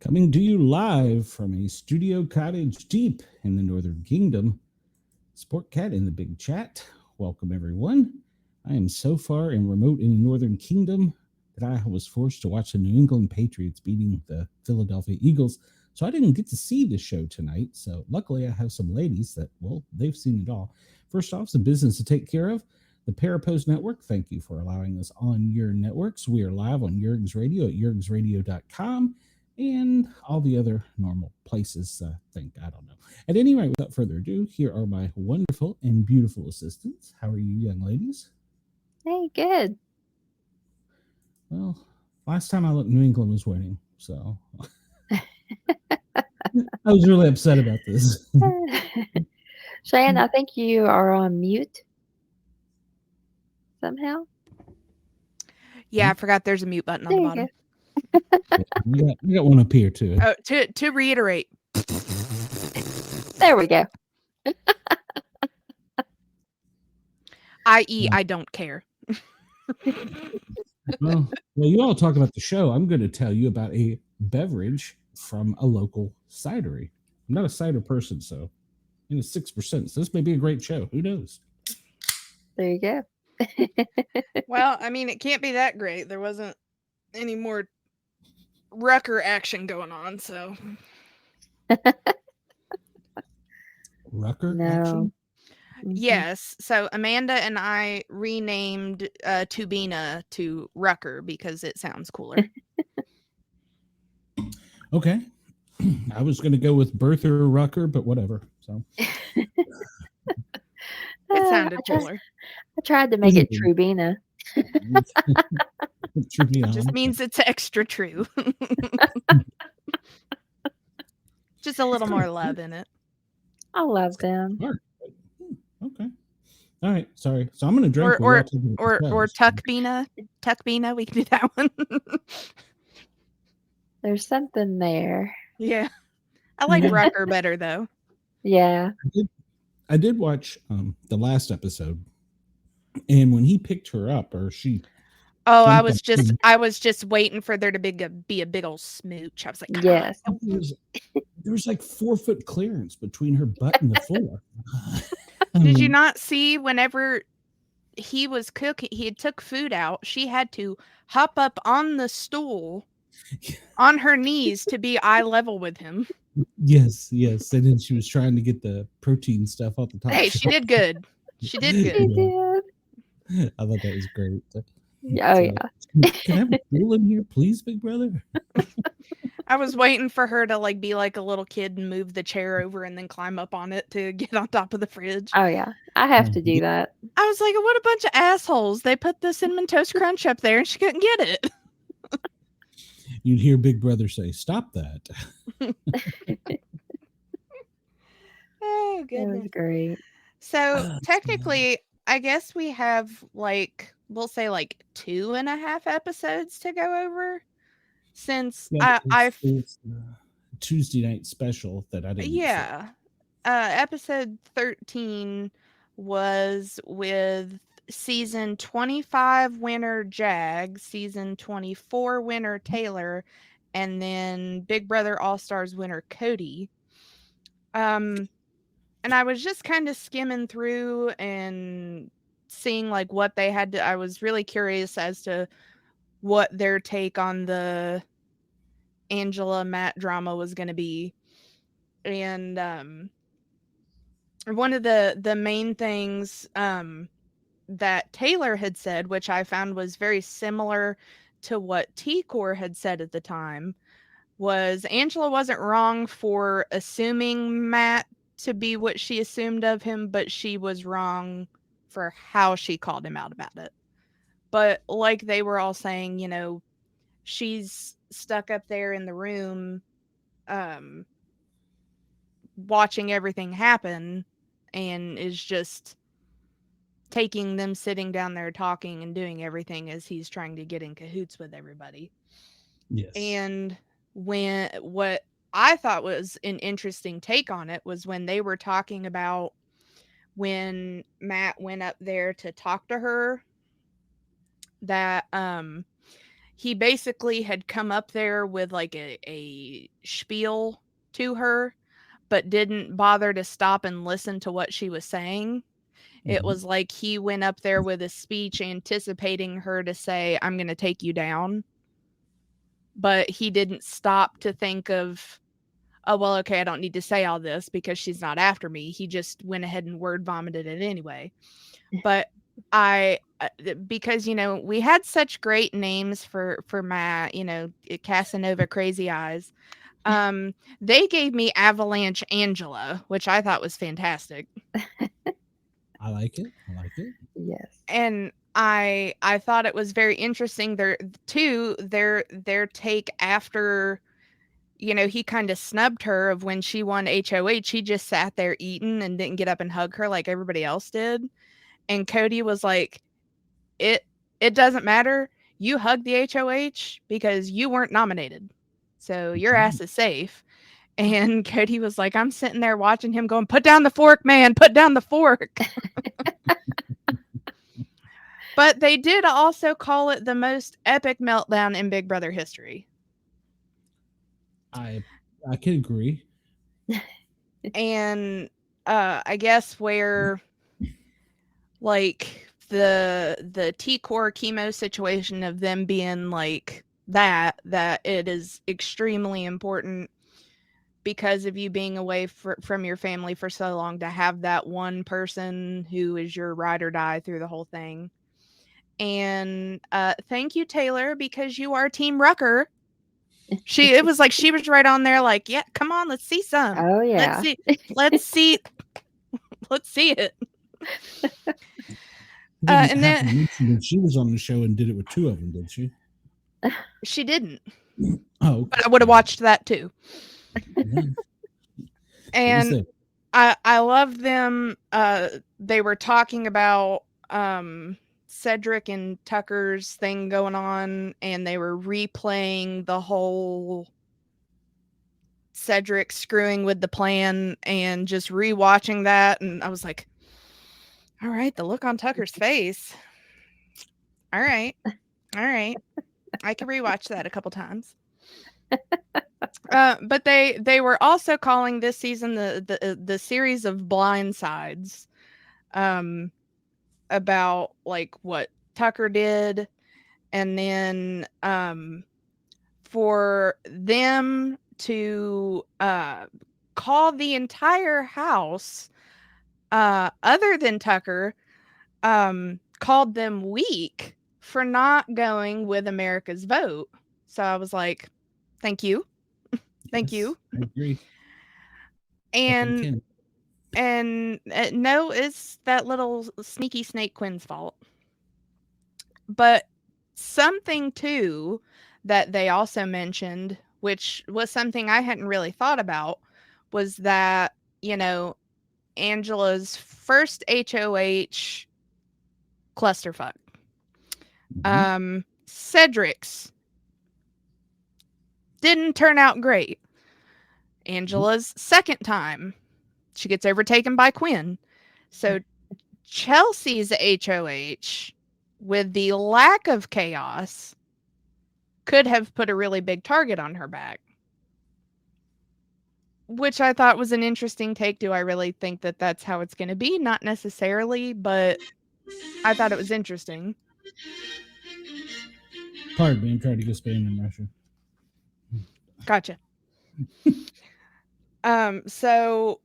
Coming to you live from a studio cottage deep in the Northern Kingdom, Sportcat in the big chat. Welcome, everyone. I am so far and remote in the Northern Kingdom that I was forced to watch the New England Patriots beating the Philadelphia Eagles, so I didn't get to see the show tonight. So luckily I have some ladies that, well, they've seen it all. First off, some business to take care of. The Parapose Network, thank you for allowing us on your networks. We are live on Jurgens Radio at jurgensradio.com. and all the other normal places, I don't know. At any rate, without further ado, here are my wonderful and beautiful assistants. How are you, young ladies? Hey, good. Well, last time I looked, New England was winning, so I was really upset about this. Cheyenne, I think you are on mute somehow. Yeah, I forgot there's a mute button on the bottom. We got one up here too. Oh, to reiterate. There we go. I.e., I don't care. Well, you all talk about the show. I'm going to tell you about a beverage from a local cidery. I'm not a cider person, so it's 6%. So this may be a great show. Who knows? There you go. Well, I mean, it can't be that great. There wasn't any more Rucker action going on, so. Rucker No. action? Mhm. Yes. So Amanda and I renamed Tubina to Rucker because it sounds cooler. Okay. I was going to go with Bertha Rucker, but whatever. So It sounded cooler. I tried to make it Trubina. It just means it's extra true. Just a little more love in it. I love them. Okay. All right. Sorry. So I'm going to drink. Or Tuckbina. Tuckbina. We can do that one. There's something there. Yeah. I like Rucker better though. Yeah. I did watch the last episode, and when he picked her up, or she. Oh, I was just waiting for there to be a big old smooch. I was like, yes. There was like 4 foot clearance between her butt and the floor. Did you not see whenever he was cooking, he took food out, she had to hop up on the stool on her knees to be eye level with him. Yes. And then she was trying to get the protein stuff off the top. Hey, she did good. She did good. She did. I thought that was great. Oh, yeah. Can I have a stool in here, please, big brother? I was waiting for her to be like a little kid and move the chair over and then climb up on it to get on top of the fridge. Oh, yeah. I have to do that. I was like, what a bunch of assholes. They put the Cinnamon Toast Crunch up there and she couldn't get it. You'd hear Big Brother say, stop that. Oh, goodness. That was great. So technically, I guess we have we'll say 2.5 episodes to go over. Since it's Tuesday night special that I didn't. Yeah. Episode 13 was with season 25 winner Jag, season 24 winner Taylor, and then Big Brother All-Stars winner Cody. And I was just kind of skimming through and seeing what they had to. I was really curious as to what their take on the Angela Matt drama was going to be. And one of the main things that Taylor had said, which I found was very similar to what T-Core had said at the time, was Angela wasn't wrong for assuming Matt to be what she assumed of him, but she was wrong for how she called him out about it. But like they were all saying, she's stuck up there in the room watching everything happen and is just taking them sitting down there talking and doing everything as he's trying to get in cahoots with everybody. Yes. And what I thought was an interesting take on it was when they were talking about when Matt went up there to talk to her, that he basically had come up there with like a spiel to her, but didn't bother to stop and listen to what she was saying. It was like he went up there with a speech anticipating her to say, I'm going to take you down. But he didn't stop to think of, oh, well, okay, I don't need to say all this because she's not after me. He just went ahead and word vomited it anyway. But because, we had such great names for Matt, Casanova Crazy Eyes. They gave me Avalanche Angela, which I thought was fantastic. I like it. Yes. And I thought it was very interesting. Their take after, he kind of snubbed her of when she won HOH. He just sat there eating and didn't get up and hug her like everybody else did. And Cody was like, it doesn't matter. You hugged the HOH because you weren't nominated. So your ass is safe. And Cody was like, I'm sitting there watching him going, put down the fork, man, put down the fork. But they did also call it the most epic meltdown in Big Brother history. I can agree. And I guess where like the T-Core chemo situation of them being like that it is extremely important because of you being away from your family for so long to have that one person who is your ride or die through the whole thing. And thank you, Taylor, because you are Team Rucker. It was like she was right on there like, yeah, come on, let's see some. Oh yeah. Let's see it. And then she was on the show and did it with two of them, did she? She didn't. Oh, but I would have watched that too. And I love them. They were talking about Cedric and Tucker's thing going on, and they were replaying the whole Cedric screwing with the plan and just rewatching that. And I was like, all right, the look on Tucker's face. All right. I can rewatch that a couple times. But they were also calling this season the series of blindsides, about like what Tucker did, and then for them to call the entire house, other than Tucker, called them weak for not going with America's vote. So I was like, thank you. Thank you. I agree. And no, it's that little sneaky snake Quinn's fault. But something too that they also mentioned, which was something I hadn't really thought about, was that, Angela's first HOH clusterfuck. Cedric's didn't turn out great. Angela's second time, she gets overtaken by Quinn. So Chelsea's HOH, with the lack of chaos, could have put a really big target on her back. Which I thought was an interesting take. Do I really think that that's how it's going to be? Not necessarily, but I thought it was interesting. Pardon me, I'm trying to go Spain and Russia. Gotcha. So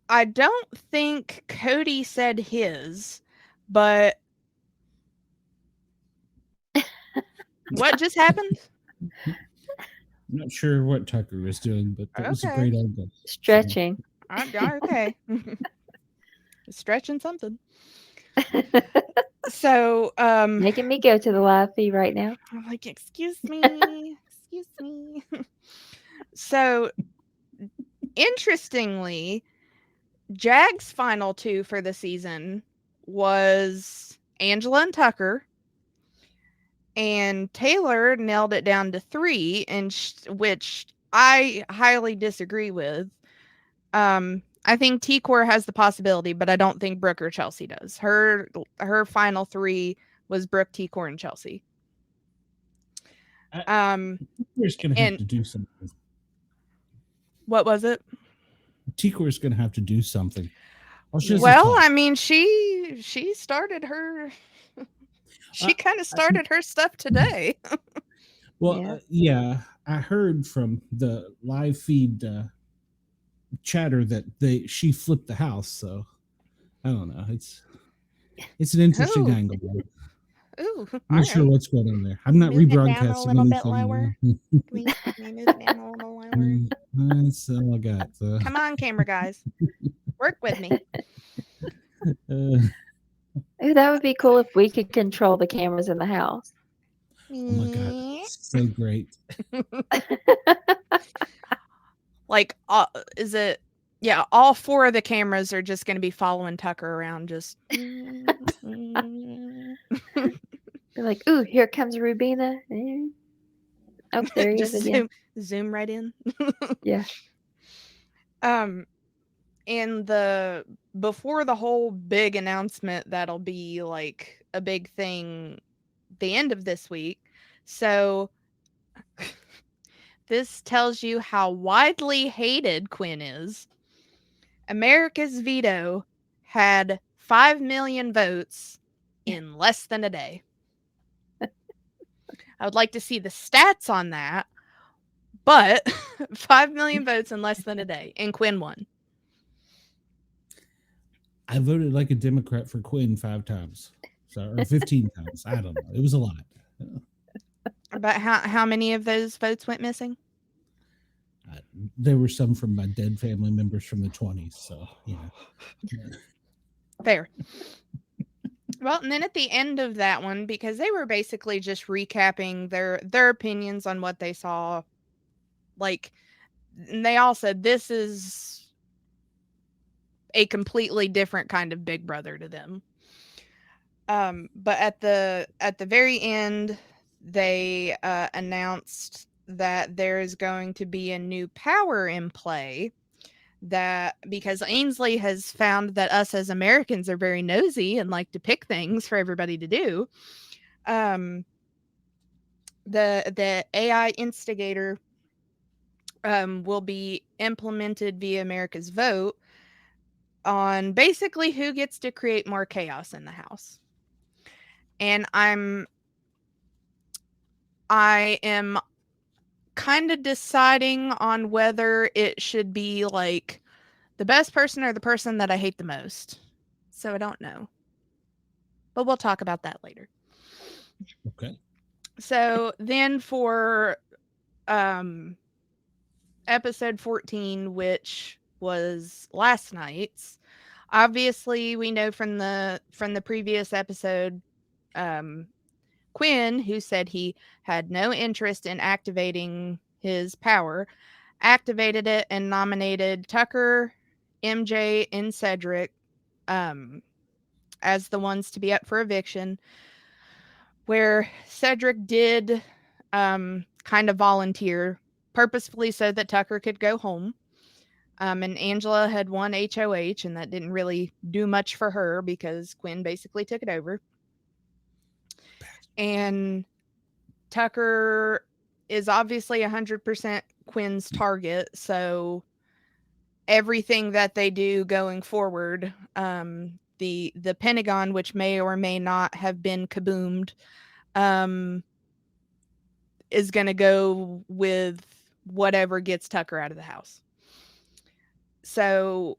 I don't think Cody said his, but what just happened? I'm not sure what Tucker was doing, but that was a Okay. great angle. Stretching. Okay. Stretching something. So, Making me go to the live feed right now. I'm like, excuse me, excuse me. So, interestingly, Jag's final two for the season was Angela and Tucker, and Taylor nailed it down to 3, and which I highly disagree with. I think T-Core has the possibility, but I don't think Brooke or Chelsea does. Her final 3 was Brooke, T-Core, and Chelsea. T-Core's going to have And to do something. what was it? T-Core's going to have to do something. Well, I mean, she started her. She kind of started her stuff today. Well, yeah, I heard from the live feed chatter that she flipped the house. So I don't know. It's an interesting angle. Ooh, I'm not sure what's going on there. I'm not rebroadcasting a little bit anything. lower. Can we move it down a little lower? That's all I got. Come on, camera guys, work with me. Ooh, that would be cool if we could control the cameras in the house. Oh my god, so great! Like, is it? Yeah, all 4 of the cameras are just going to be following Tucker around. Just They're like, ooh, here comes Rubina. Oh, there he is again. Zoom right in. Yeah. And before the whole big announcement that'll be like a big thing the end of this week. So this tells you how widely hated Quinn is. America's Veto had 5 million votes in less than a day. I would like to see the stats on that, but 5 million votes in less than a day, and Quinn won. I voted like a Democrat for Quinn 5 times, or 15 times. I don't know. It was a lot. But how many of those votes went missing? There were some from my dead family members from the 20s. So yeah. Fair. Well, and then at the end of that one, because they were basically just recapping their opinions on what they saw, like, and they all said this is a completely different kind of Big Brother to them. But at the very end, they announced that there is going to be a new power in play. That because Ainsley has found that us as Americans are very nosy and like to pick things for everybody to do. The AI instigator will be implemented via America's vote on basically who gets to create more chaos in the house. And I am kind of deciding on whether it should be like the best person or the person that I hate the most. So I don't know. But we'll talk about that later. Okay. So then for episode 14, which was last night's, obviously we know from the previous episode, Quinn, who said he had no interest in activating his power, activated it and nominated Tucker, MJ, and Cedric as the ones to be up for eviction, where Cedric did kind of volunteer purposefully so that Tucker could go home. And Angela had won HOH, and that didn't really do much for her because Quinn basically took it over. And Tucker is obviously 100% Quinn's target, so everything that they do going forward, the Pentagon, which may or may not have been kaboomed, is going to go with whatever gets Tucker out of the house. So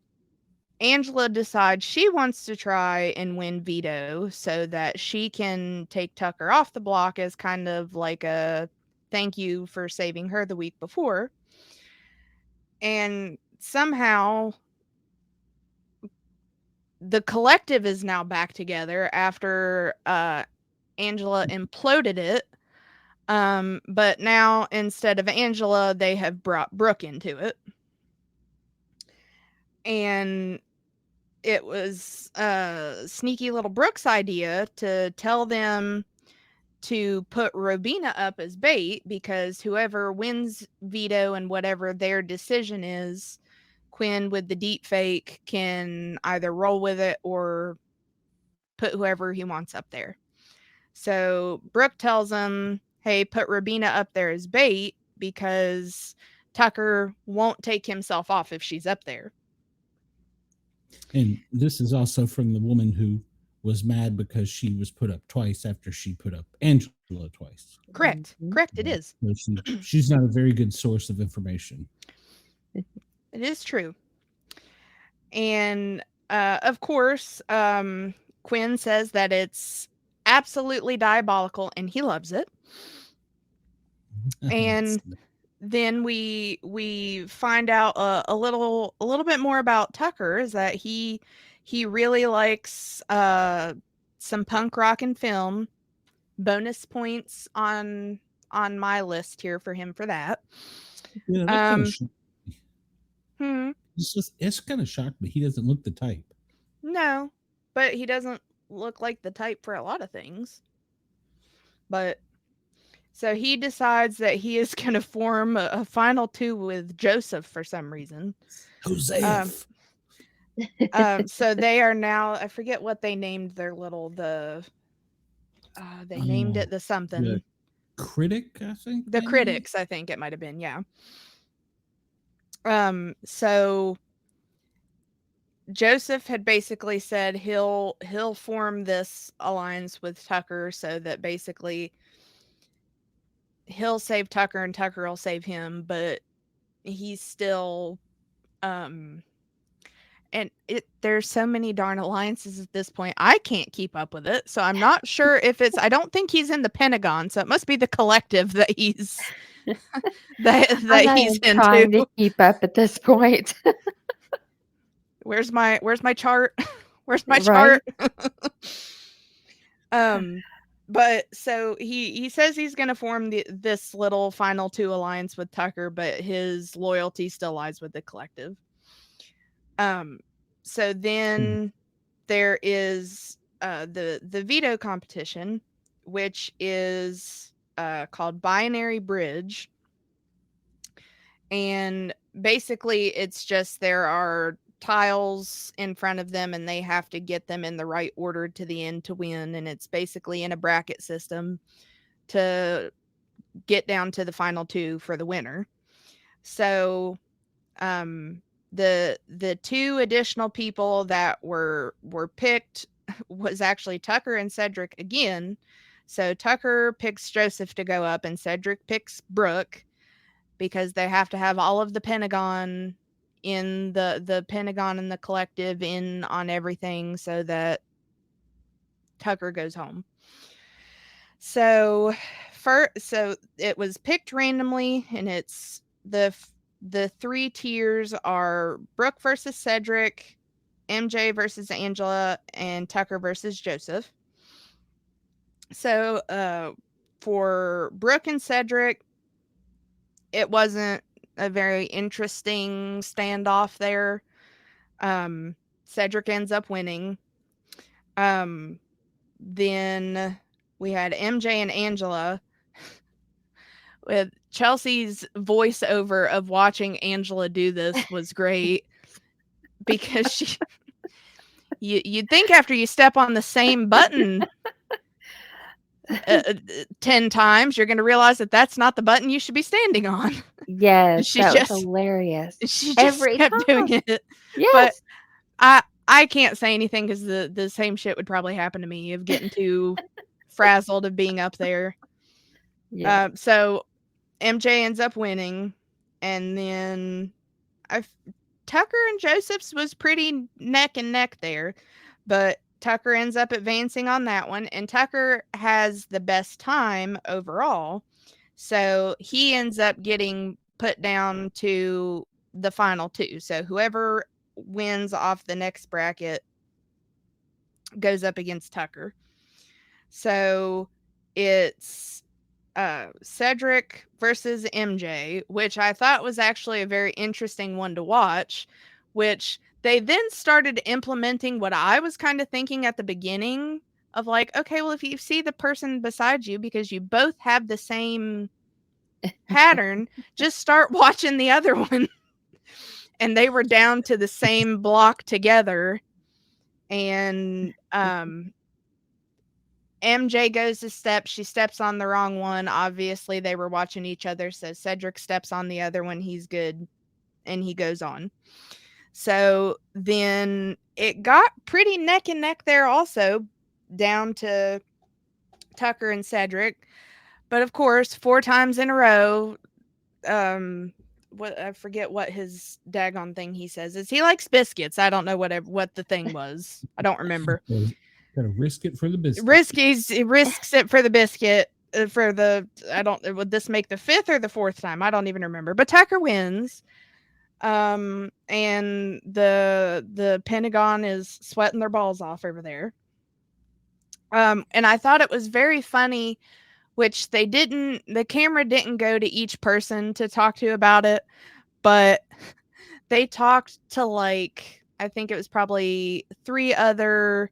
Angela decides she wants to try and win Veto so that she can take Tucker off the block as kind of like a thank you for saving her the week before. And somehow the collective is now back together after Angela imploded it. But now instead of Angela, they have brought Brooke into it. And it was sneaky little Brooke's idea to tell them to put Rubina up as bait, because whoever wins Veto and whatever their decision is, Quinn with the deep fake can either roll with it or put whoever he wants up there. So Brooke tells him, hey, put Rubina up there as bait because Tucker won't take himself off if she's up there. And this is also from the woman who was mad because she was put up twice after she put up Angela twice. Correct. Correct, it is. So she's not a very good source of information. It is true. And of course, Quinn says that it's absolutely diabolical and he loves it. And then we find out a little bit more about Tucker, is that he really likes some punk rock and film. Bonus points on my list here for him for that. Yeah, that it's kind of shocked me. He doesn't look the type. No, but he doesn't look like the type for a lot of things. But so he decides that he is going to form a final two with Joseph for some reason. Joseph. So they are now, I forget what they named their little, they named it the something. The critic, I think? The critics, I think it might have been, yeah. So Joseph had basically said he'll form this alliance with Tucker so that basically he'll save Tucker and Tucker will save him, but he's still and there's so many darn alliances at this point. I can't keep up with it. So I'm not sure if I don't think he's in the Pentagon, so it must be the collective that he's that he's into. Trying to keep up at this point. Where's my chart? Where's my chart? But so he says he's going to form this little final two alliance with Tucker, but his loyalty still lies with the collective. So then there is the veto competition, which is called Binary Bridge. And basically it's just there are tiles in front of them and they have to get them in the right order to the end to win, and it's basically in a bracket system to get down to the final two for the winner. So the two additional people that were picked was actually Tucker and Cedric again. So Tucker picks Joseph to go up and Cedric picks Brooke because they have to have all of the Pentagon in the Pentagon and the collective in on everything so that Tucker goes home. So it was picked randomly, and it's the three tiers are Brooke versus Cedric, MJ versus Angela, and Tucker versus Joseph. So for Brooke and Cedric, it wasn't a very interesting standoff there. Cedric ends up winning. Then we had MJ and Angela, with Chelsea's voiceover of watching Angela do this was great because you'd think after you step on the same button 10 times, you're going to realize that that's not the button you should be standing on. Yes, that was hilarious. She just kept doing it. Yes. But I can't say anything because the same shit would probably happen to me of getting too frazzled of being up there. Yeah. So MJ ends up winning, and then Tucker and Joseph's was pretty neck and neck there, but Tucker ends up advancing on that one, and Tucker has the best time overall. So he ends up getting put down to the final two. So whoever wins off the next bracket goes up against Tucker. So it's Cedric versus MJ, which I thought was actually a very interesting one to watch, which they then started implementing what I was kind of thinking at the beginning of like, okay, well, if you see the person beside you because you both have the same pattern, just start watching the other one. And they were down to the same block together. And MJ goes to step. She steps on the wrong one. Obviously, they were watching each other. So Cedric steps on the other one. He's good. And he goes on. So then it got pretty neck and neck there also, down to Tucker and Cedric. But of course, 4 times in a row, what I forget what his daggone thing he says is. He likes biscuits. I don't know what the thing was. I don't remember. Gotta risk it for the biscuit. He risks it for the biscuit. Would this make the 5th or the 4th time? I don't even remember. But Tucker wins. And the Pentagon is sweating their balls off over there. And I thought it was very funny, which the camera didn't go to each person to talk to about it, but they talked to like, I think it was probably 3 other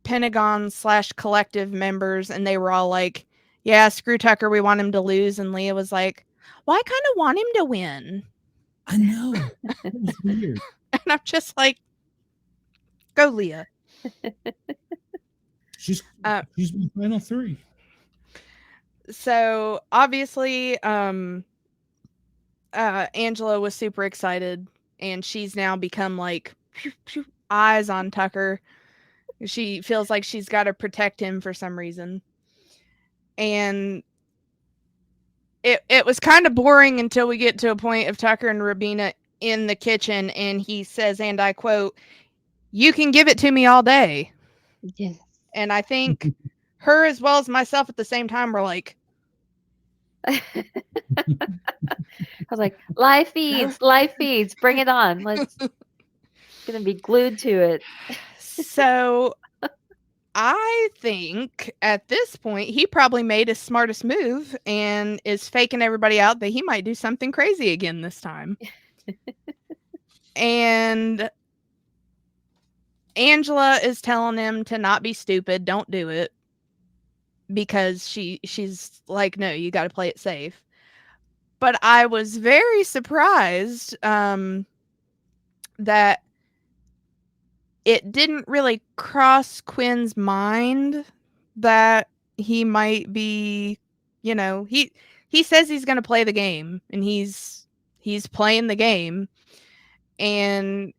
Pentagon/collective members, and they were all like, yeah, screw Tucker, we want him to lose. And Leah was like, well, I kind of want him to win. I know. That was weird. And I'm just like, go Leah. She's my final 3. So obviously, Angela was super excited, and she's now become like eyes on Tucker. She feels like she's got to protect him for some reason. And it was kind of boring until we get to a point of Tucker and Rubina in the kitchen, and he says, and I quote, "You can give it to me all day." Yes. And I think her as well as myself at the same time were like, I was like, live feeds, bring it on. Let's gonna be glued to it. So I think at this point he probably made his smartest move and is faking everybody out that he might do something crazy again this time. And Angela is telling him to not be stupid, don't do it, because she's like, no, you got to play it safe. But I was very surprised that it didn't really cross Quinn's mind that he might be, he says he's going to play the game, and he's playing the game. And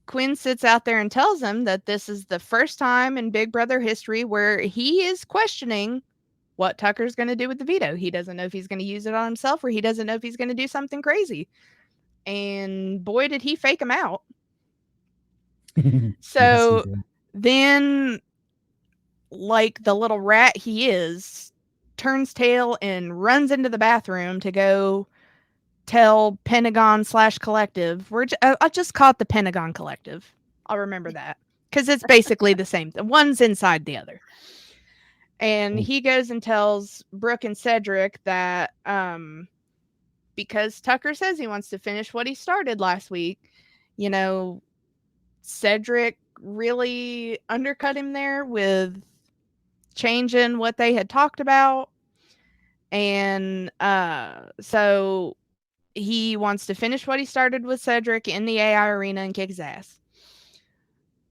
Quinn sits out there and tells him that this is the first time in Big Brother history where he is questioning what Tucker's going to do with the veto. He doesn't know if he's going to use it on himself, or he doesn't know if he's going to do something crazy. And boy, did he fake him out. So then, like the little rat he is, turns tail and runs into the bathroom to go tell Pentagon/collective. I'll just call it the Pentagon Collective. I'll remember that, because it's basically the same. One's inside the other. And he goes and tells Brooke and Cedric that because Tucker says he wants to finish what he started last week, Cedric really undercut him there with changing what they had talked about. And so he wants to finish what he started with Cedric in the AI arena and kick his ass.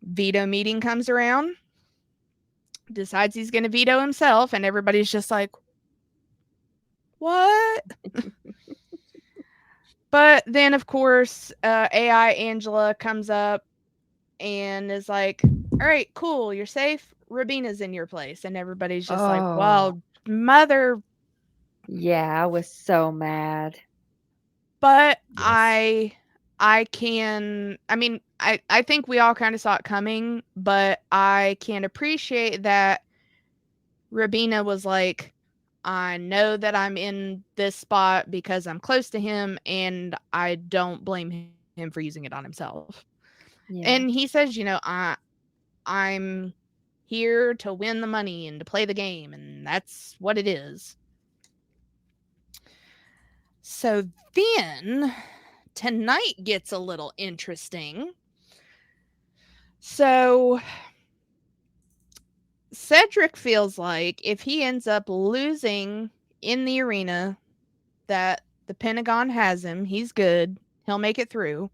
Veto meeting comes around, decides he's going to veto himself, and everybody's just like, what? But then, of course, AI Angela comes up and is like, all right, cool, you're safe. Rubina's in your place. And everybody's just like, well, mother. Yeah, I was so mad. But yes. I think we all kind of saw it coming, but I can appreciate that Rubina was like, I know that I'm in this spot because I'm close to him, and I don't blame him for using it on himself. Yeah. And he says, I'm here to win the money and to play the game, and that's what it is. So then tonight gets a little interesting. So Cedric feels like if he ends up losing in the arena, that the Pentagon has him, he's good, he'll make it through.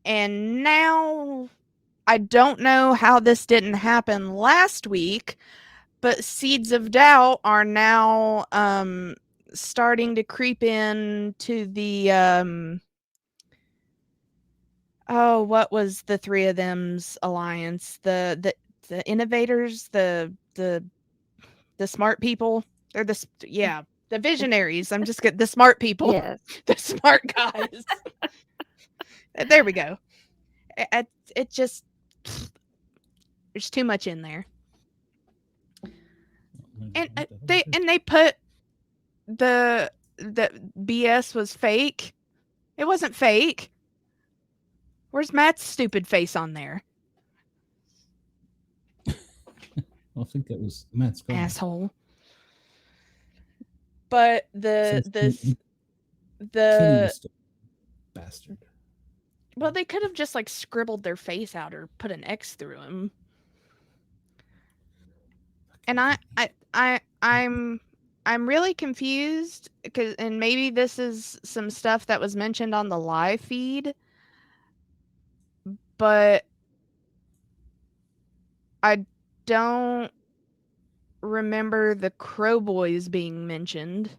And now I don't know how this didn't happen last week, but seeds of doubt are now starting to creep in to the what was the three of them's alliance? The innovators, the smart people. They're the visionaries. I'm just getting the smart people. Yes. The smart guys. There we go. It just there's too much in there. And they put the BS was fake. It wasn't fake. Where's Matt's stupid face on there? I think that was Matt's gone. Asshole. But the bastard. Well, they could have just like scribbled their face out or put an X through him. And I'm really confused because, and maybe this is some stuff that was mentioned on the live feed, but I don't remember the Crow Boys being mentioned.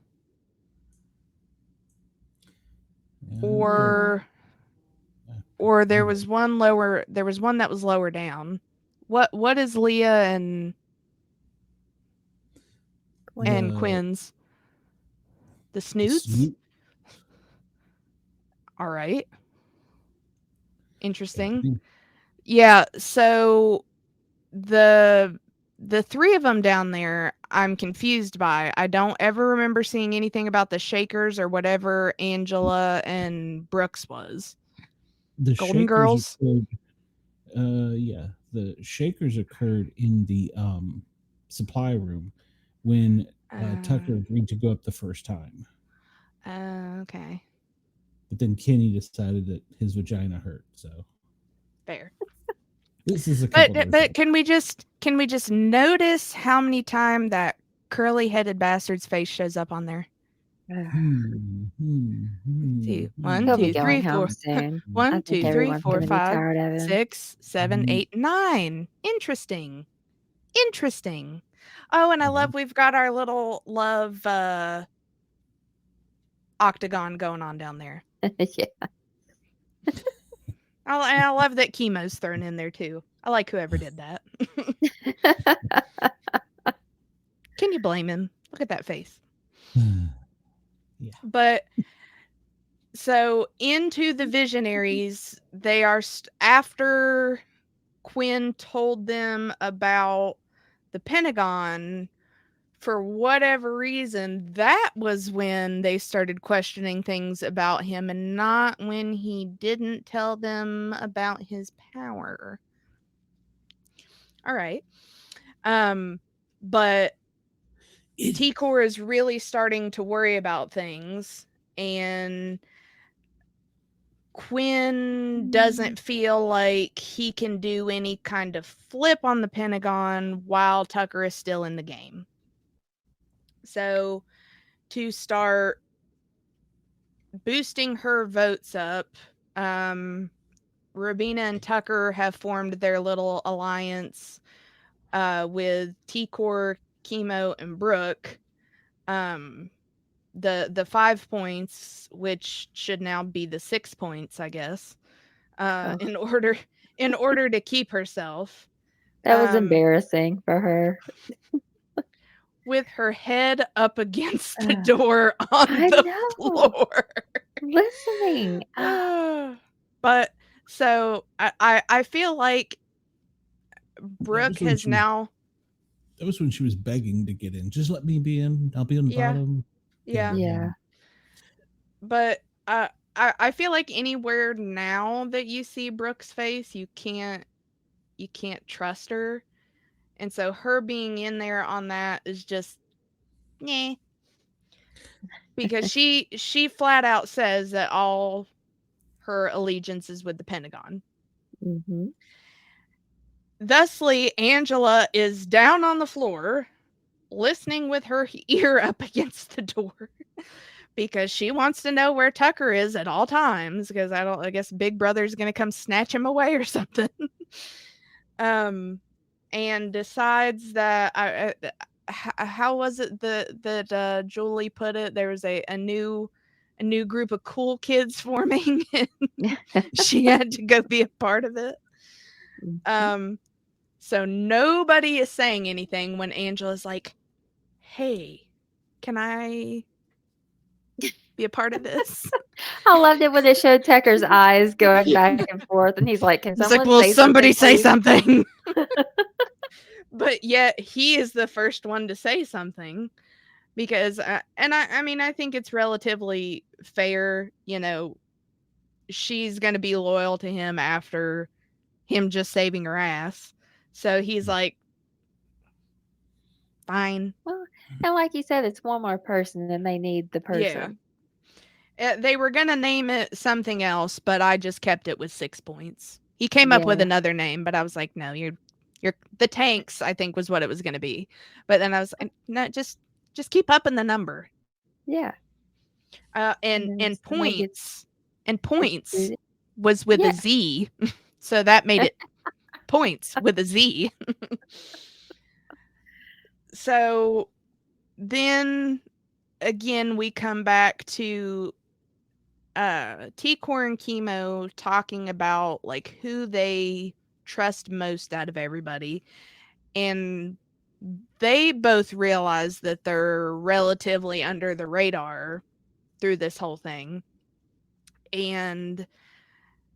Or there was one that was lower down. What is Leah and Quinn's? The Snoots? All right. Interesting. Yeah, so the three of them down there, I'm confused by. I don't ever remember seeing anything about the Shakers or whatever Angela and Brooks was. The Golden Shakers Girls? Yeah. The Shakers occurred in the supply room when Tucker agreed to go up the first time. Okay. But then Kenny decided that his vagina hurt, so fair. This is a couple but can we just notice how many times that curly-headed bastard's face shows up on there? 1, 2, 3, 4. 1, 2, 3, 4, 5, 6, 7, 8, 9. Interesting. Oh, and I love we've got our little love octagon going on down there. Yeah. I love that chemo's thrown in there too. I like whoever did that. Can you blame him? Look at that face. Yeah. But so into the visionaries, they are after Quinn told them about the Pentagon. For whatever reason, that was when they started questioning things about him, and not when he didn't tell them about his power. All right. But T-Core is really starting to worry about things, and Quinn doesn't feel like he can do any kind of flip on the Pentagon while Tucker is still in the game. So to start boosting her votes up, Rubina and Tucker have formed their little alliance with T-Core, Chemo, and Brooke. The 5 points, which should now be the 6 points, I guess, in order to keep herself. That was embarrassing for her. With her head up against the door on the floor. listening. But so I feel like Brooke when has now. That was when she was begging to get in. Just let me be in. I'll be on the Yeah. bottom. Yeah. Yeah. But I feel like anywhere now that you see Brooke's face, you can't trust her. And so her being in there on that is just nah. Because she flat out says that all her allegiance is with the Pentagon. Mm-hmm. Thusly, Angela is down on the floor, listening with her ear up against the door because she wants to know where Tucker is at all times because I guess Big Brother's going to come snatch him away or something. And decides that how was it that Julie put it? There was a new group of cool kids forming and she had to go be a part of it. So nobody is saying anything when Angela's like, "Hey, can I be a part of this?" I loved it when they showed Tucker's eyes going back and forth, and he's like, "Can He's someone like, "Will say somebody say something, something?" But yet he is the first one to say something because, I mean, I think it's relatively fair. She's going to be loyal to him after him just saving her ass. So he's like, fine. Well, and like you said, it's one more person, and they need the person. Yeah. They were going to name it something else, but I just kept it with 6 points. He came up with Yeah. another name, but I was like, no, you're the tanks, I think was what it was going to be. But then I was like, no, just keep up in the number. Yeah. And then somebody points gets was with Yeah. a Z. So that made it points with a Z. So then again, we come back to T-Core and Chemo talking about like who they trust most out of everybody. And they both realize that they're relatively under the radar through this whole thing. And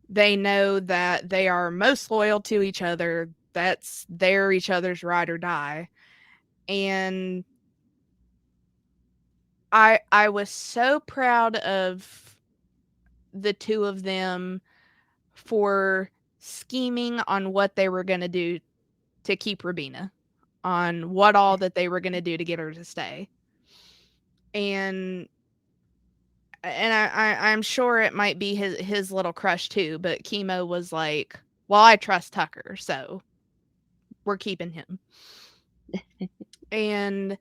they know that they are most loyal to each other. They're each other's ride or die. And I was so proud of the two of them for scheming on what they were going to do to keep Rubina, on what all that they were going to do to get her to stay. And I'm sure it might be his little crush too, but Chemo was like, well, I trust Tucker, so we're keeping him. And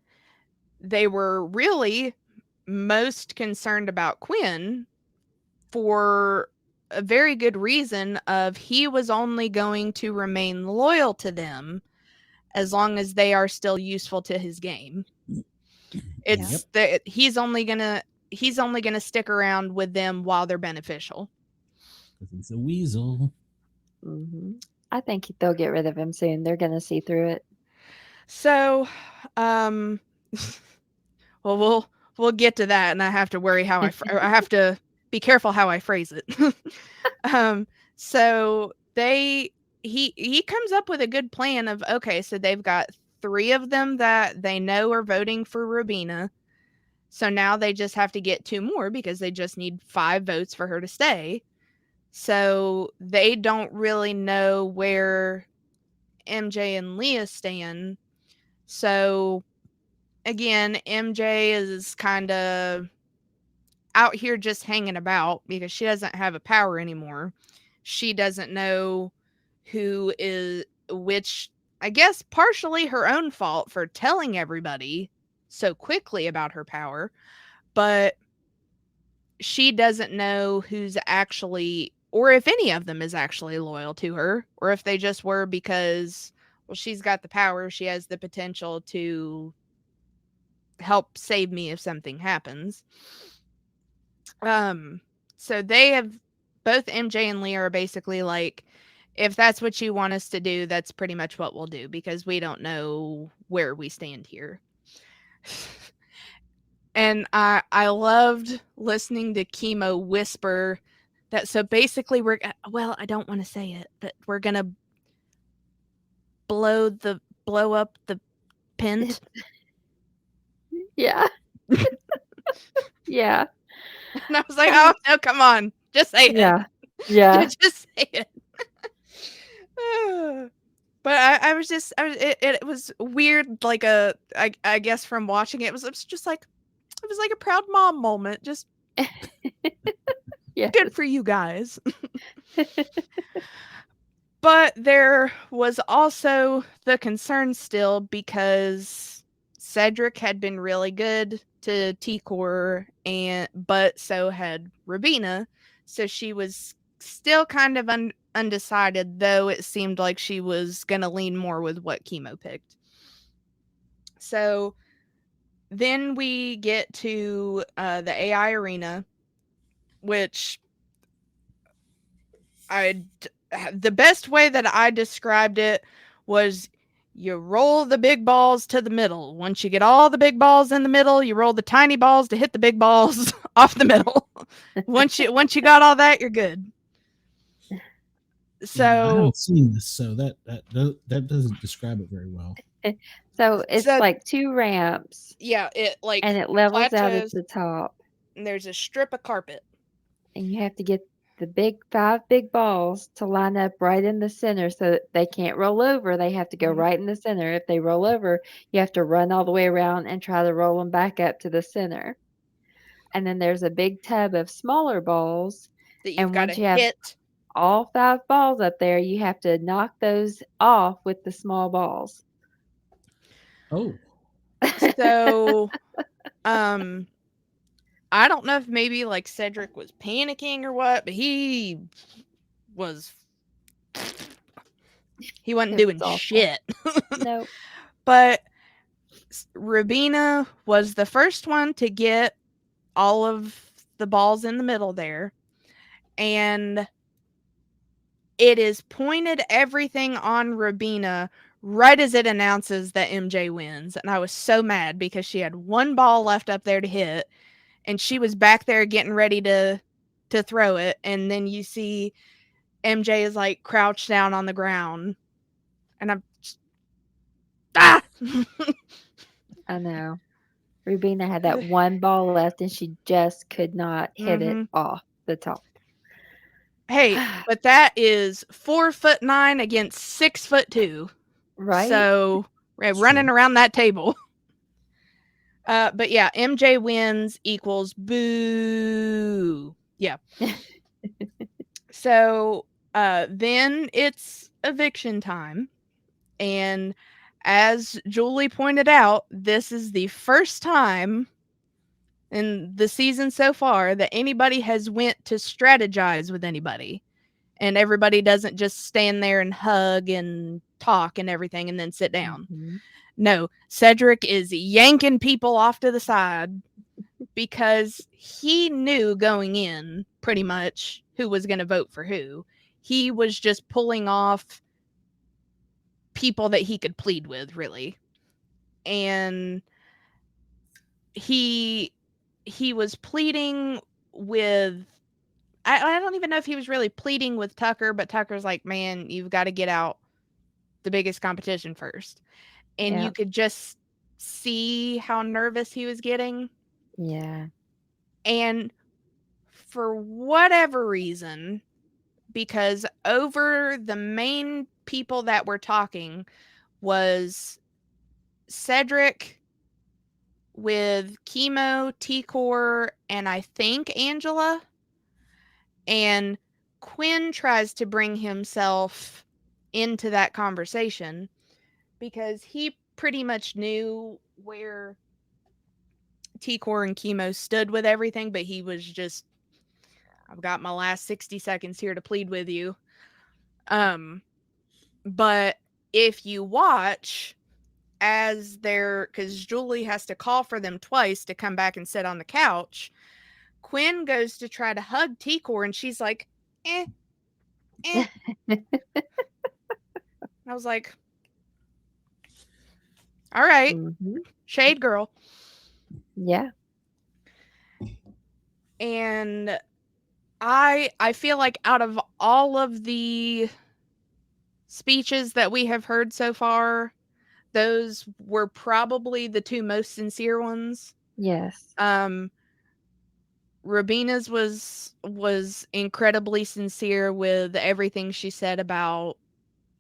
they were really most concerned about Quinn for a very good reason of he was only going to remain loyal to them as long as they are still useful to his game. It's that he's only gonna stick around with them while they're beneficial. Because he's a weasel. Mm-hmm. I think they'll get rid of him soon. They're going to see through it. So, well, we'll get to that, and I have to worry how I have to be careful how I phrase it. So he comes up with a good plan of, okay, so they've got 3 of them that they know are voting for Rubina. So now they just have to get 2 more because they just need 5 votes for her to stay. So they don't really know where MJ and Leah stand. So again, MJ is kind of out here just hanging about because she doesn't have a power anymore. She doesn't know who is which. I guess partially her own fault for telling everybody so quickly about her power, but she doesn't know who's actually, or if any of them is actually loyal to her, or if they just were because, well, she's got the power, she has the potential to help save me if something happens. So they have, both MJ and Leah are basically like, if that's what you want us to do, that's pretty much what we'll do because we don't know where we stand here. And I loved listening to Chemo whisper that. So basically, I don't want to say it, but we're gonna blow up the pent. Yeah. Yeah. And I was like, oh no, come on, just say it. Yeah. Yeah. Just say it. But it was weird, like I guess from watching it, it was just like, it was like a proud mom moment. Just Yeah. good for you guys. But there was also the concern still, because Cedric had been really good to T-Core, but so had Rubina. So she was still kind of undecided, though it seemed like she was going to lean more with what Chemo picked. So then we get to the AI arena, which the best way that I described it was, you roll the big balls to the middle. Once you get all the big balls in the middle, you roll the tiny balls to hit the big balls off the middle. Once you got all that, you're good. So yeah, I haven't seen this, so that doesn't describe it very well. So it's like 2 ramps. Yeah, it like, and it levels out at plateaus, the top. and there's a strip of carpet. And you have to get the 5 big balls to line up right in the center so that they can't roll over. They have to go right in the center. If they roll over, you have to run all the way around and try to roll them back up to the center. And then there's a big tub of smaller balls. That you've got to hit. All 5 balls up there, you have to knock those off with the small balls. Oh. So, I don't know if maybe like Cedric was panicking or what, but he wasn't doing shit. Nope. But Rubina was the first one to get all of the balls in the middle there. And it is pointed everything on Rubina right as it announces that MJ wins. And I was so mad because she had 1 ball left up there to hit, and she was back there getting ready to throw it. And then you see MJ is like crouched down on the ground. And I'm just, ah! I know. Rubina had that 1 ball left, and she just could not hit it off the top. Hey, but that is 4'9" against 6'2". Right? So running around that table. But yeah, MJ wins equals boo. Yeah. So then it's eviction time. And as Julie pointed out, this is the first time in the season so far that anybody has went to strategize with anybody. And everybody doesn't just stand there and hug and talk and everything and then sit down. No, Cedric is yanking people off to the side because he knew going in pretty much who was going to vote for who. He was just pulling off people that he could plead with, really. And he was pleading with, I don't even know if he was really pleading with Tucker, but Tucker's like, man, you've got to get out the biggest competition first. And you could just see how nervous he was getting. Yeah. And for whatever reason, because over the main people that were talking was Cedric with Chemo, T-Core, and I think Angela. And Quinn tries to bring himself into that conversation because he pretty much knew where T-Core and Chemo stood with everything, but he was just, I've got my last 60 seconds here to plead with you. But if you watch, as they're, because Julie has to call for them twice to come back and sit on the couch, Quinn goes to try to hug T-Core, and she's like, eh. I was like, all right, shade girl. Yeah. And I feel like out of all of the speeches that we have heard so far, those were probably the two most sincere ones. Yes. Rubina's was incredibly sincere with everything she said about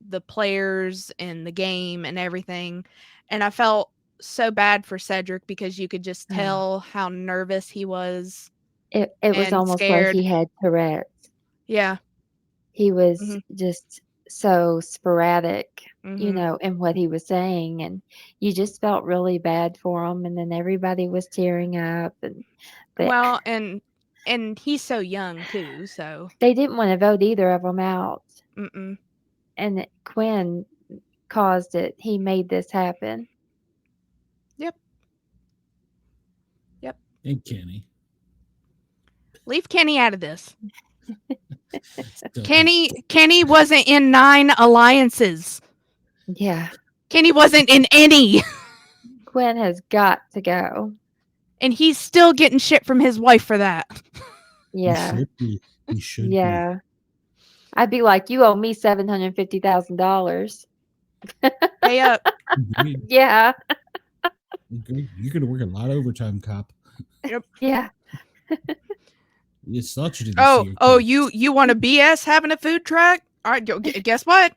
the players and the game and everything. And I felt so bad for Cedric because you could just tell how nervous he was It was and almost like scared. he had Tourette's. Yeah. He was Mhm. just so sporadic, Mhm. in what he was saying, and you just felt really bad for him. And then everybody was tearing up, and they Well, and he's so young too, so they didn't want to vote either of them out. mm-mm. And Quinn caused it. He made this happen. Yep. Yep. And Kenny. Leave Kenny out of this. So, Kenny wasn't in 9 alliances. Yeah, Kenny wasn't in any. Quinn has got to go. And he's still getting shit from his wife for that. he Yeah, should be. He should yeah. I'd be like, you owe me $750,000. Pay up. be. Yeah, You're going to work a lot of overtime, cop. yeah. You thought you didn't see Oh, your you want to BS having a food truck? All right, guess what?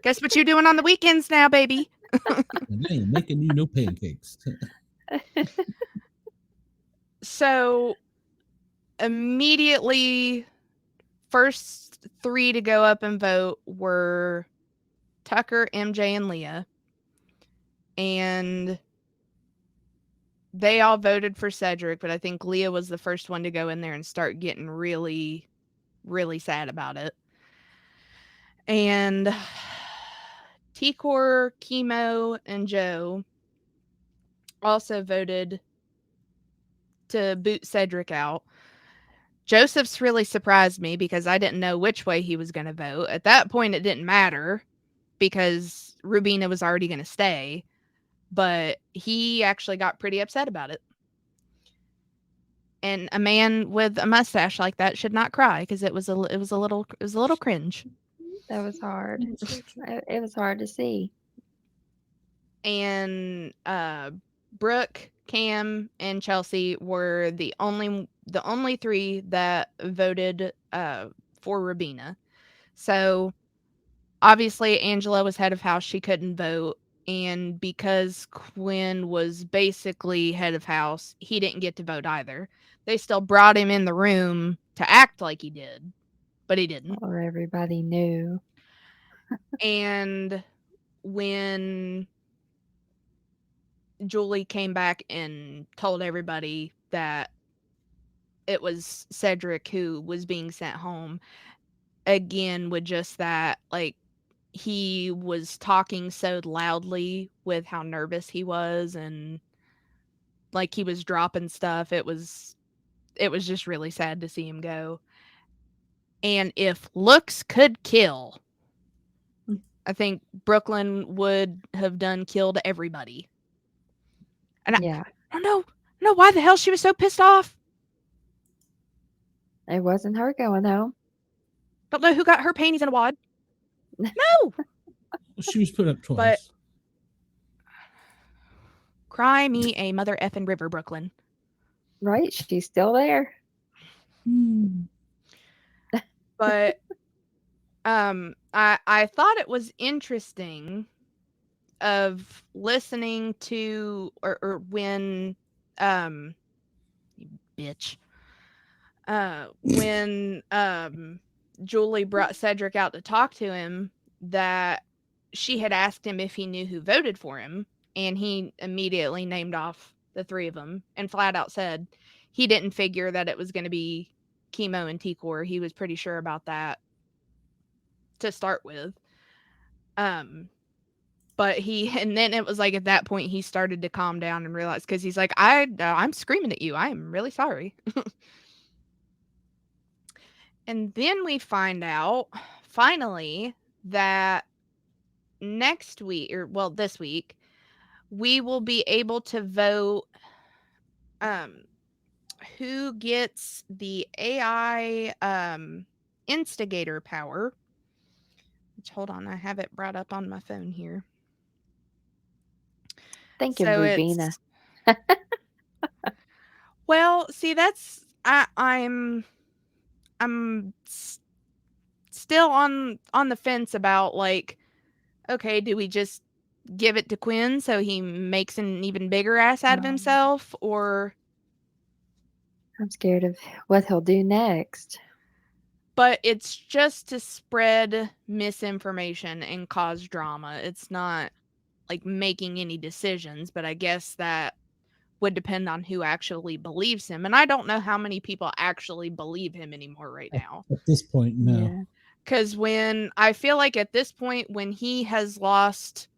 Guess what you're doing on the weekends now, baby? And I ain't making you no pancakes. So immediately, first 3 to go up and vote were Tucker, MJ, and Leah. And they all voted for Cedric, but I think Leah was the first one to go in there and start getting really, really sad about it. And T-Core, Chemo, and Joe also voted to boot Cedric out. Joseph's really surprised me because I didn't know which way he was going to vote. At that point, it didn't matter because Rubina was already going to stay, but he actually got pretty upset about it. And a man with a mustache like that should not cry because it was a little cringe. That was hard. It was hard to see. And Brooke, Cam, and Chelsea were the only 3 that voted for Rubina. So obviously Angela was head of house, she couldn't vote, and because Quinn was basically head of house, he didn't get to vote either. They still brought him in the room to act like he did, but he didn't. Or everybody knew. And when Julie came back and told everybody that it was Cedric who was being sent home, again, with just that, like, he was talking so loudly with how nervous he was and like he was dropping stuff. It was just really sad to see him go. And if looks could kill, I think Brooklyn would have killed everybody. And Yeah, I don't know why the hell she was so pissed off. it wasn't her going home. Don't know who got her panties in a wad. No. She was put up twice. But cry me a mother effing river, Brooklyn. Right? She's still there. But I thought it was interesting of listening to or when you bitch. When Julie brought Cedric out to talk to him, that she had asked him if he knew who voted for him, and he immediately named off the 3 of them and flat out said he didn't figure that it was going to be Chemo and T-Core. He was pretty sure about that to start with. But and then it was like at that point he started to calm down and realize, because he's like, I'm screaming at you. I am really sorry. And then we find out finally that next week, or well, this week, we will be able to vote who gets the AI instigator power. Which, hold on, I have it brought up on my phone here. Think of So Rubina. it's well, see, that's I'm still on the fence about, like, okay, do we just give it to Quinn so he makes an even bigger ass out of himself, or I'm scared of what he'll do next. but it's just to spread misinformation and cause drama. It's not like making any decisions, but I guess that would depend on who actually believes him. And I don't know how many people actually believe him anymore right now. At this point, no. Yeah. Because I feel like at this point, when he has lost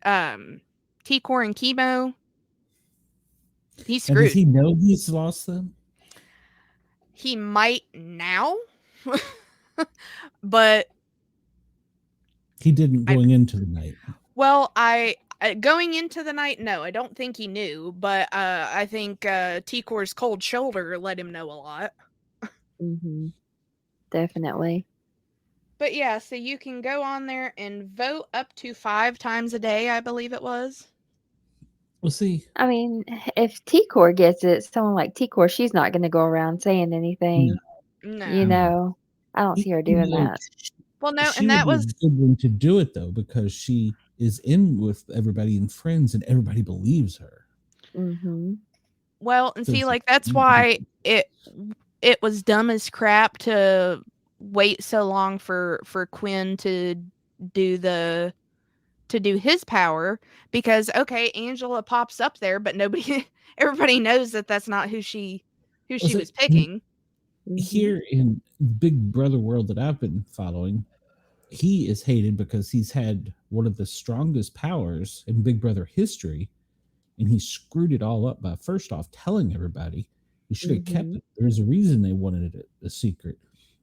T-Core and Chemo, he's And does screwed. he know he's lost them? He might now, but He didn't going into the night. well, going into the night, no, I don't think he knew, but I think T-Core's cold shoulder let him know a lot. Mm-hmm. Definitely. But yeah, so you can go on there and vote up to 5 times a day, I believe it was. We'll see. I mean, if T-Core gets it, someone like T-Core, she's not going to go around saying anything. No. You know, I don't see her doing that. Well, no, She and would that be was a good one to do it, though, because she is in with everybody and friends, and everybody believes her. Mm-hmm. well, and So see, it's- like, that's why it was dumb as crap to wait so long for Quinn to do his power, because okay, Angela pops up there, but nobody everybody knows that that's not who she was picking. Mm-hmm. Here in Big Brother world that I've been following, he is hated because he's had one of the strongest powers in Big Brother history, and he screwed it all up by first off telling everybody. He should have kept Mm-hmm. it. There's a reason they wanted it a secret.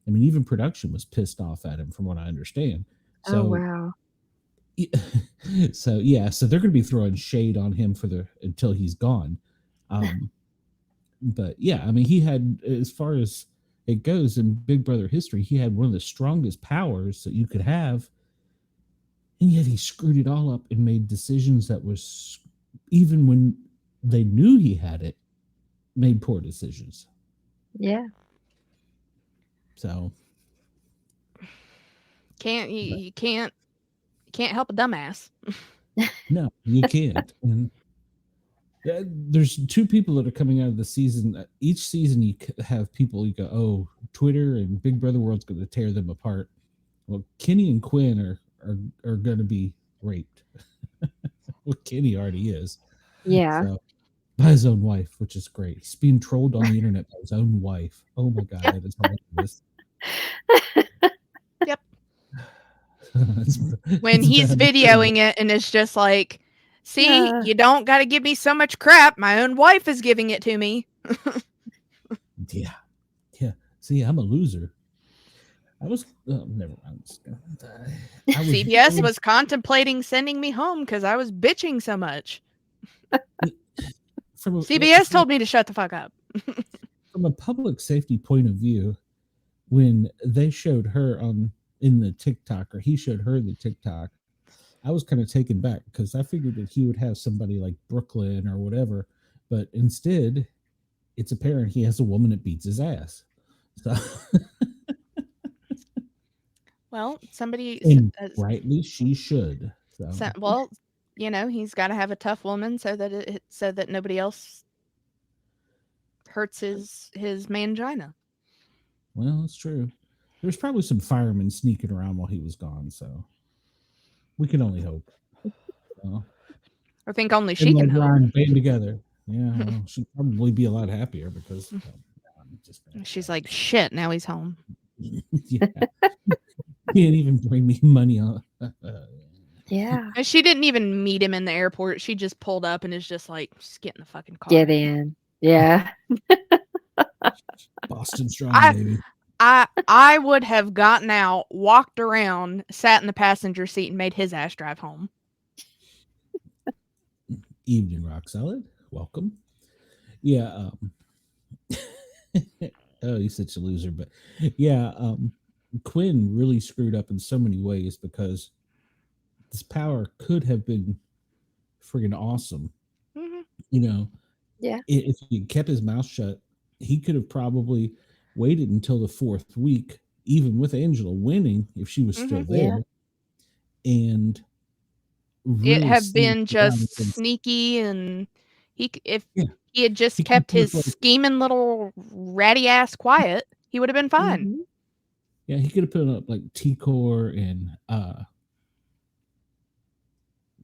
I mean, even production was pissed off at him, from what I understand. Oh, So, wow. so they're going to be throwing shade on him until he's gone. But yeah, I mean, he had, as far as it goes in Big Brother history, he had one of the strongest powers that you could have, and yet he screwed it all up and made decisions that was, even when they knew he had it, made poor decisions. Yeah. So You can't help a dumbass. no, you can't. And there's two people that are coming out of the season. Each season, you have people you go, oh, Twitter and Big Brother World's going to tear them apart. Well, Kenny and Quinn are going to be raped. Well, Kenny already is. Yeah. So, by his own wife, which is great. He's being trolled on the internet by his own wife. Oh my god, that is hilarious. Yep. it's When he's videoing it and it's just like, see, you don't got to give me so much crap. My own wife is giving it to me. Yeah. See, I'm a loser. I was never mind. CBS was contemplating sending me home because I was bitching so much. CBS told me to shut the fuck up. From a public safety point of view, when they showed her in the TikTok, or he showed her the TikTok, I was kind of taken back because I figured that he would have somebody like Brooklyn or whatever, but instead, it's apparent he has a woman that beats his ass. So. Well, somebody, and rightly she should. So. Well, you know, he's got to have a tough woman so that nobody else hurts his mangina. Well, that's true. There's probably some firemen sneaking around while he was gone, so we can only hope. I think only she can hope. Band together. Yeah, well, she'd probably be a lot happier because she's like, shit, now he's home. Yeah. He didn't even bring me money on. Yeah. And she didn't even meet him in the airport. She just pulled up and is just like, just get in the fucking car. Get in. Yeah. Boston strong, baby. I would have gotten out, walked around, sat in the passenger seat, and made his ass drive home. Evening, Rock Solid. Welcome. Yeah. Oh, he's such a loser. But yeah, Quinn really screwed up in so many ways because this power could have been friggin' awesome. Hmm. You know, Yeah. if he kept his mouth shut, he could have probably waited until the fourth week, even with Angela winning, if she was Hmm. still Yeah. there, and It really had sneak been around just against. sneaky, and if Yeah, he had just he could kept have his put up like scheming little ratty ass quiet, he would have been fine. Hmm. yeah, he could have put up like T-Core and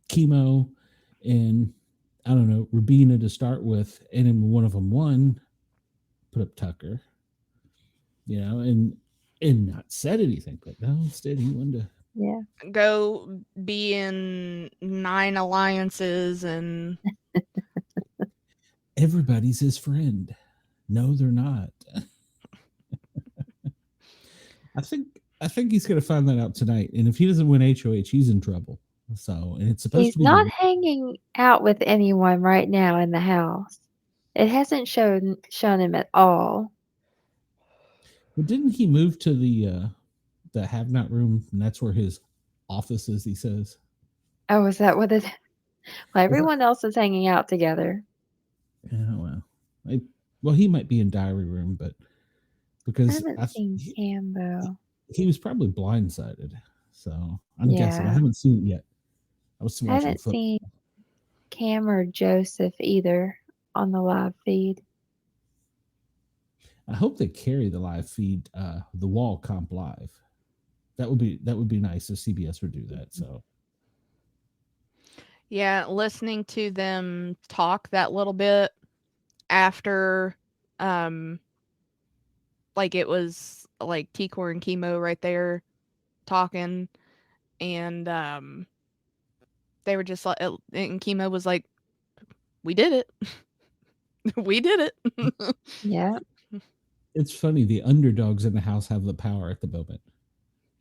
Chemo and I don't know Rubina to start with, and then one of them won, put up Tucker, and not said anything, but no, instead he wanted to. Yeah. Go be in 9 alliances and Everybody's his friend. No, they're not. I think he's going to find that out tonight, and if he doesn't win HOH, he's in trouble. So, and it's supposed He's to be not the. hanging out with anyone right now in the house. It hasn't shown him at all. But didn't he move to the have not room, and that's where his office is? He says. Oh, is that what it? Well, Is that, everyone else is hanging out together. yeah, well, he might be in diary room, but I because haven't seen Cam though. he was probably blindsided. So I'm guessing. I Yeah. haven't seen it yet. I was I watching haven't foot. seen Cam or Joseph either on the live feed. I hope they carry the live feed, the wall comp live. That would be nice if CBS would do that. So yeah, listening to them talk that little bit after like it was like T-Core and Chemo right there talking, and they were just like, and Chemo was like, we did it. We did it. Yeah. it's funny. The underdogs in the house have the power at the moment.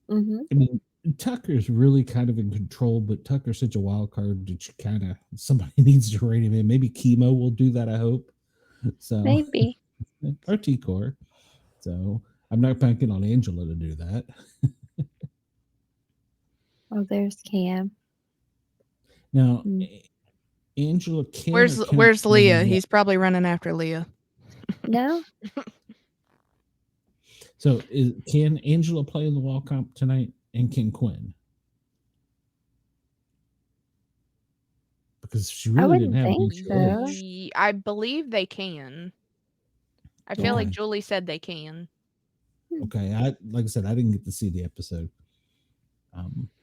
Mm-hmm. I mean, Tucker's really kind of in control, but Tucker's such a wild card that you kind of somebody needs to rein him in. Maybe Chemo will do that. I hope so. Maybe. Or T-Core. So I'm not banking on Angela to do that. Oh, there's Cam. Now, Mm. Angela can or cannot Where's play the Leah? wall. He's probably running after Leah. No, So can Angela play in the wall comp tonight, and can Quinn? Because she I really didn't wouldn't have think any so. choice. I believe they can. I feel Yeah. like Okay. Julie said they can. Okay. Like I said, I didn't get to see the episode.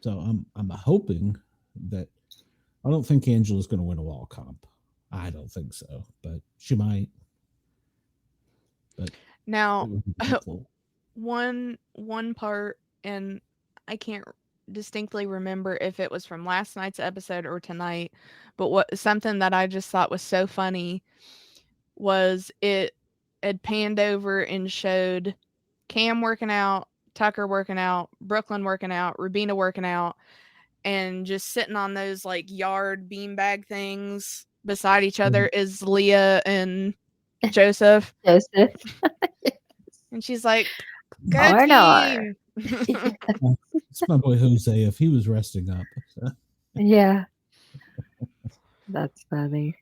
So I'm hoping that I don't think Angela's going to win a wall comp. I don't think so, but she might. But Now, it would be helpful. one part, and I can't distinctly remember if it was from last night's episode or tonight, but what something that I just thought was so funny was it had panned over and showed Cam working out, Tucker working out, Brooklyn working out, Rubina working out, and just sitting on those like yard beanbag things beside each other is Leah and Joseph. Joseph. And she's like, go R&R. team. It's my boy Jose if he was resting up. So. Yeah. That's funny.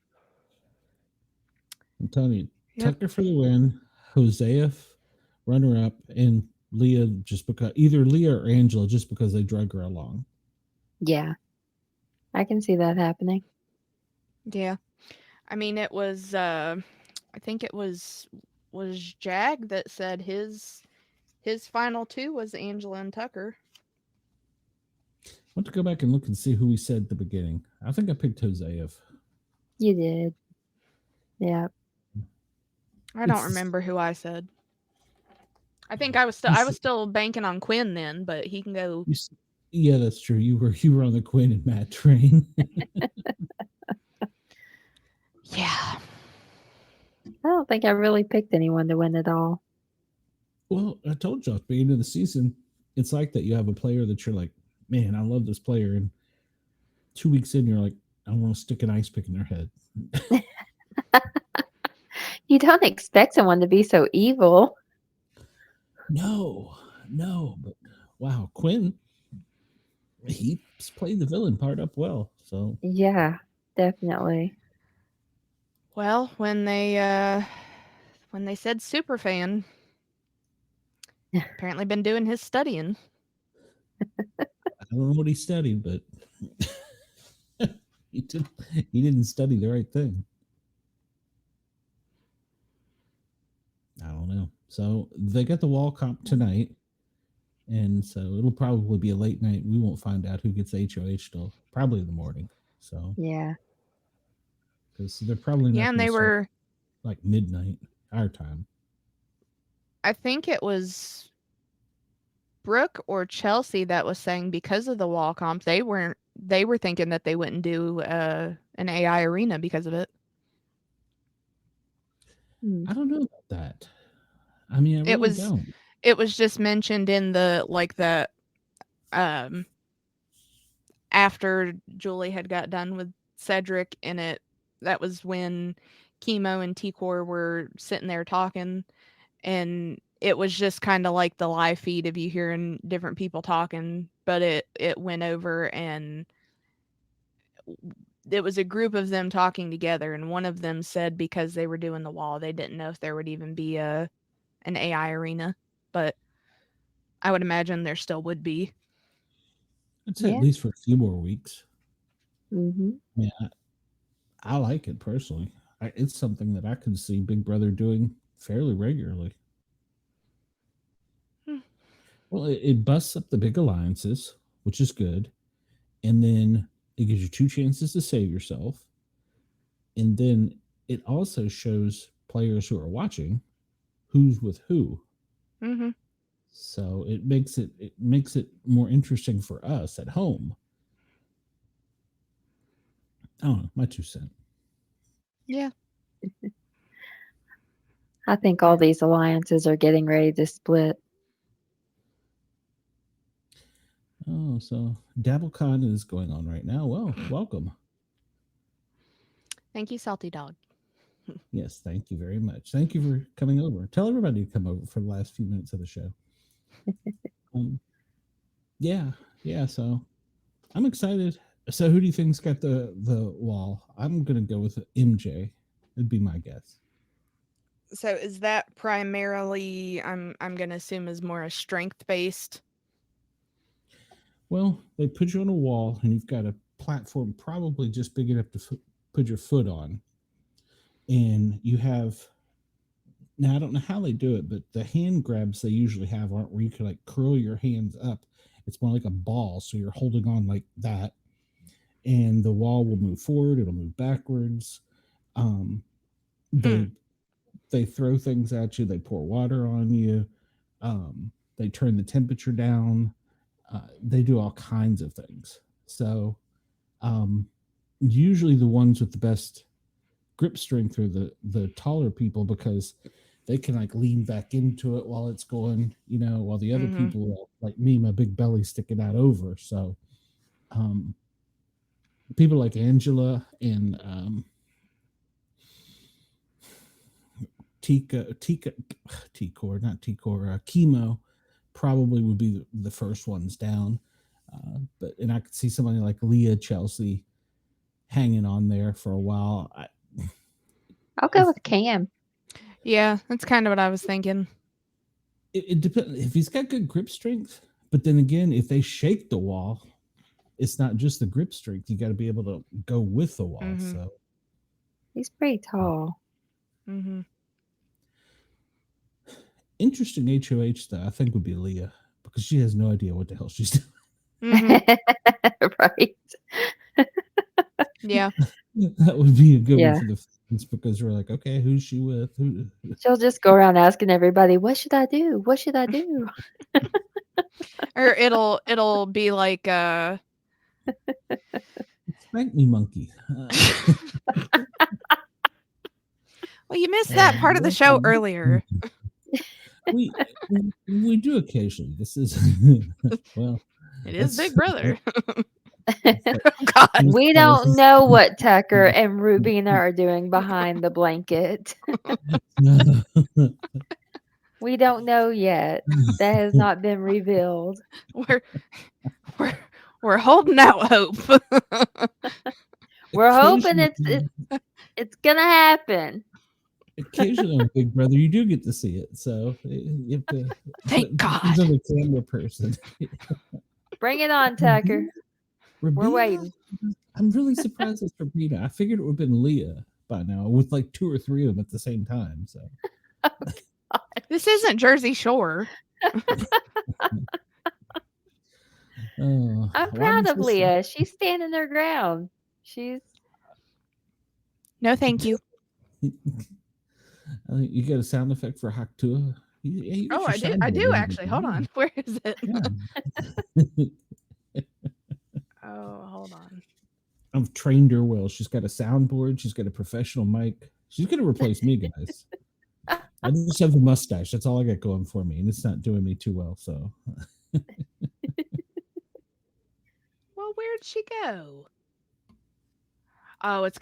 I'm telling you, Yep. Tucker for the win, Hosea runner up, and Leah just because either Leah or Angela just because they drug her along. Yeah. I can see that happening. Yeah. I mean, it was, I think it was Jag that said his final two was Angela and Tucker. I want to go back and look and see who we said at the beginning. I think I picked Hosea. You did. Yeah. I don't remember who I said. I think I was still banking on Quinn then, but he can go. Yeah, that's true. You were on the Quinn and Matt train. Yeah. I don't think I really picked anyone to win it all. Well, I told you at the beginning of the season, it's like that. You have a player that you're like, man, I love this player, and 2 weeks in, you're like, I want to stick an ice pick in their head. You don't expect someone to be so evil. No, no, but wow, Quinn, he's played the villain part up well. So Yeah, definitely. Well, when they said superfan, apparently been doing his studying. I don't know what he studied, but he did. He didn't study the right thing. I don't know. So they got the wall comp tonight, and so it'll probably be a late night. We won't find out who gets HOH till probably in the morning. So Yeah. because they're probably Yeah, not and going they to start were. like midnight our time. I think it was Brooke or Chelsea that was saying because of the wall comp, they weren't. They were thinking that they wouldn't do an AI arena because of it. Hmm. I don't know about that. I mean, I It really was don't. it was just mentioned in the um after Julie had got done with Cedric in it. That was when Chemo and T-Core were sitting there talking, and it was just kind of like the live feed of you hearing different people talking, but it went over, and it was a group of them talking together, and one of them said because they were doing the wall, they didn't know if there would even be an AI arena, but I would imagine there still would be. I'd say at Yeah. least for a few more weeks. Mm-hmm. Yeah, I like it personally. It's something that I could see Big Brother doing fairly regularly. Hmm. Well, it busts up the big alliances, which is good, and then it gives you two chances to save yourself, and then it also shows players who are watching who's with who. Mm-hmm. So it makes it more interesting for us at home. I don't know, my 2 cents. Yeah. I think all these alliances are getting ready to split. Oh, so DabbleCon is going on right now. Well, welcome. Thank you, Salty Dog. Yes, thank you very much. Thank you for coming over. Tell everybody to come over for the last few minutes of the show. Um, yeah, yeah. So I'm excited. So who do you think's got the wall? I'm gonna go with MJ. It'd be my guess. So is that primarily I'm gonna assume is more a strength based? Well, they put you on a wall, and you've got a platform probably just big enough to put your foot on, and you have. Now I don't know how they do it, but the hand grabs they usually have aren't where you can like curl your hands up. It's more like a ball, so you're holding on like that, and the wall will move forward. It'll move backwards. Um, Hmm. they they throw things at you. They pour water on you. They turn the temperature down. They do all kinds of things. So um, usually the ones with the best grip strength are the taller people because they can like lean back into it while it's going, while the other Mm-hmm. people like me, my big belly sticking out over. So um, people like Angela and Tika, T-Core, not T-Core, Chemo probably would be the first ones down. And I could see somebody like Leah Chelsea hanging on there for a while. I'll go If with Cam. Yeah, that's kind of what I was thinking. it depends if he's got good grip strength, but then again, if they shake the wall, it's not just the grip strength. You got to be able to go with the wall. Mm-hmm. So He's pretty tall. Mm-hmm. interesting HOH though, I think would be Leah because she has no idea what the hell she's doing. Mm-hmm. Right. Yeah. That would be a good one Yeah. for the fans because we're like, okay, who's she with? Who? She'll just go around asking everybody, "What should I do? What should I do?" Or it'll be like Spank me, monkey. well, you missed that part of the show earlier. we we do occasionally. This is well, It is that's Big Brother. God. We don't know what Tucker and Rubina are doing behind the blanket. We don't know yet. That has not been revealed. We're we're holding out hope. We're hoping it's gonna happen. Occasionally on Big Brother, you do get to see it. So you have to. Thank God. He's on the camera person. Bring it on, Tucker. We're Rubina? waiting. I'm really surprised it's Rubina. I figured it would have been Leah by now, with like 2 or 3 of them at the same time. So This isn't Jersey Shore. I'm proud of Leah. She's standing her ground. No, thank you. I think you got a sound effect for Haktua. Oh, I do actually. Hold on. Where is it? Yeah. Oh, hold on. I've trained her well. She's got a soundboard. She's got a professional mic. She's going to replace me, guys. I just have a mustache. That's all I got going for me, and it's not doing me too well. So, Well, where'd she go? Oh, it's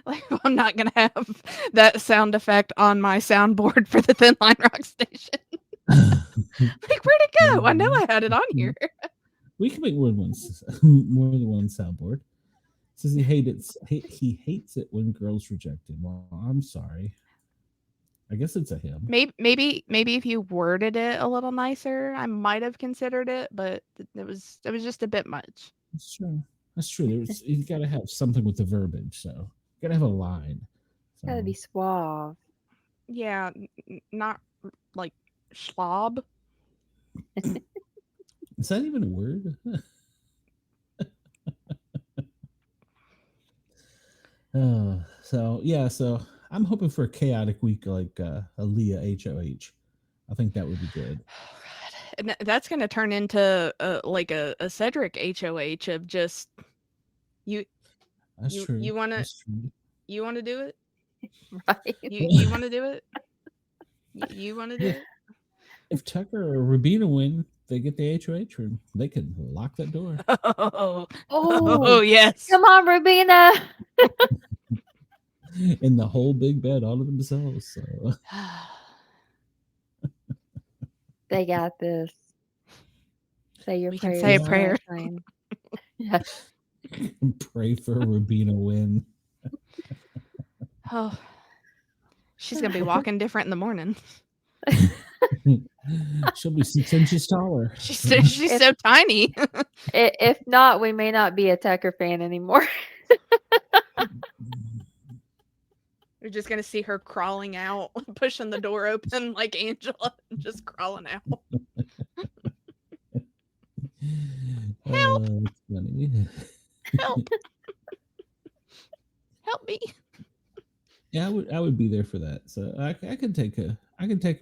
like I'm not gonna have that sound effect on my soundboard for the Thin Line Rock station. Like, where'd it go? I know I had it on here. We can make more than one soundboard. It says he hates it when girls reject him. Well, I'm sorry. I guess it's a him. Maybe if you worded it a little nicer, I might have considered it, but it was just a bit much. That's true. That's true. You got to have something with the verbiage, so you got to have a line. So. Gotta be suave. Yeah, not like schlob. Is that even a word? So I'm hoping for a chaotic week like a Leah HOH. I think that would be good. And that's going to turn into like a Cedric HOH of just you. That's true. You want to do it? Right. You want to do it? You want to do it? If Tucker or Rubina win, they get the HOH room. They can lock that door. Oh yes. Come on, Rubina. In the whole big bed all to themselves. So. They got this. Say your We prayers. can say a prayer. Yeah. Pray for a Rubina win. Oh, she's gonna be walking different in the morning. She'll be 6 inches taller. She's so tiny. If not, we may not be a Tucker fan anymore. You're just gonna see her crawling out, pushing the door open like Angela, just crawling out. Help! That's funny. Help! Help me! Yeah, I would be there for that. So I can take a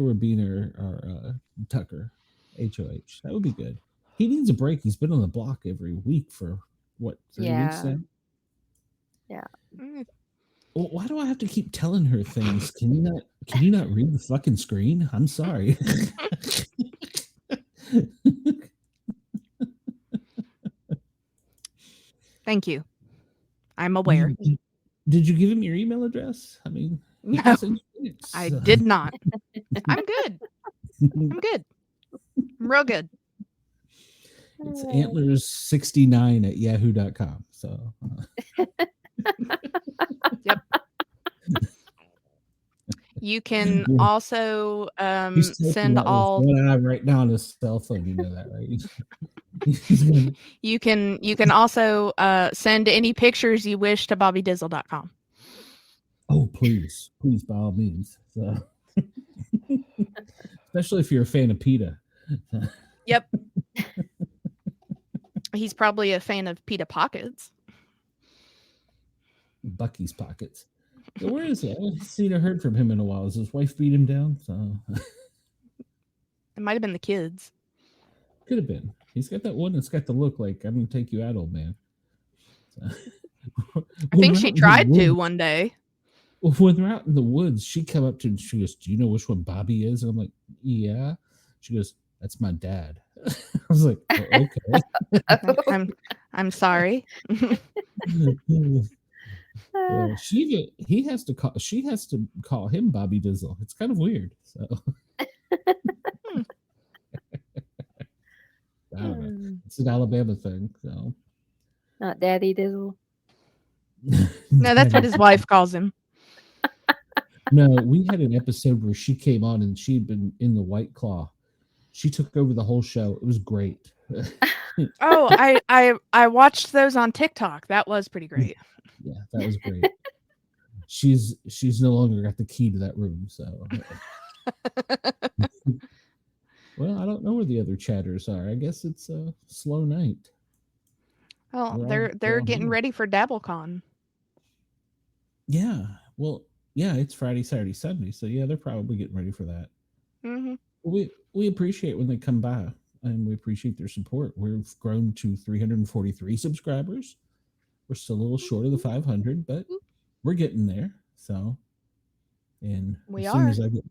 Rubina or Tucker HOH. That would be good. He needs a break. He's been on the block every week for what 3 weeks now. Yeah. Well, why do I have to keep telling her things? Can you not read the fucking screen? I'm sorry. Thank you. I'm aware. Did you give him your email address? I mean, no, I did not. I'm good. I'm good. I'm real good. It's antlers69@yahoo.com. So. Yep. You can also send all. One eye right now on his cell phone. You know that, right? You can also send any pictures you wish to bobbydizzle.com. Oh, please, by all means. So. Especially if you're a fan of PETA. Yep. He's probably a fan of PETA Pockets. Bucky's Pockets. So where is he? I haven't seen or heard from him in a while. Has his wife beat him down? So it might have been the kids. Could have been. He's got that one that's got the look like I'm gonna take you out, old man. So, I think she tried to one day. Well, when they're out in the woods, she come up to him and she goes, "Do you know which one Bobby is?" And I'm like, "Yeah." She goes, "That's my dad." I was like, oh, "Okay." I'm sorry. Yeah, he has to call. She has to call him Bobby Dizzle. It's kind of weird. So I don't know. It's an Alabama thing. So Not Daddy Dizzle. No, that's what his wife calls him. No, we had an episode where she came on and she'd been in the White Claw. She took over the whole show. It was great. Oh, I watched those on TikTok. That was pretty great. Yeah, that was great. She's no longer got the key to that room. So, well, I don't know where the other chatters are. I guess it's a slow night. Well, They're they're all getting here. ready for DabbleCon. Yeah. Well, yeah, it's Friday, Saturday, Sunday. So yeah, they're probably getting ready for that. Mm-hmm. We appreciate when they come by, and we appreciate their support. We've grown to 343 subscribers. We're still a little short of the 500, but we're getting there. So, and We as soon are. as I get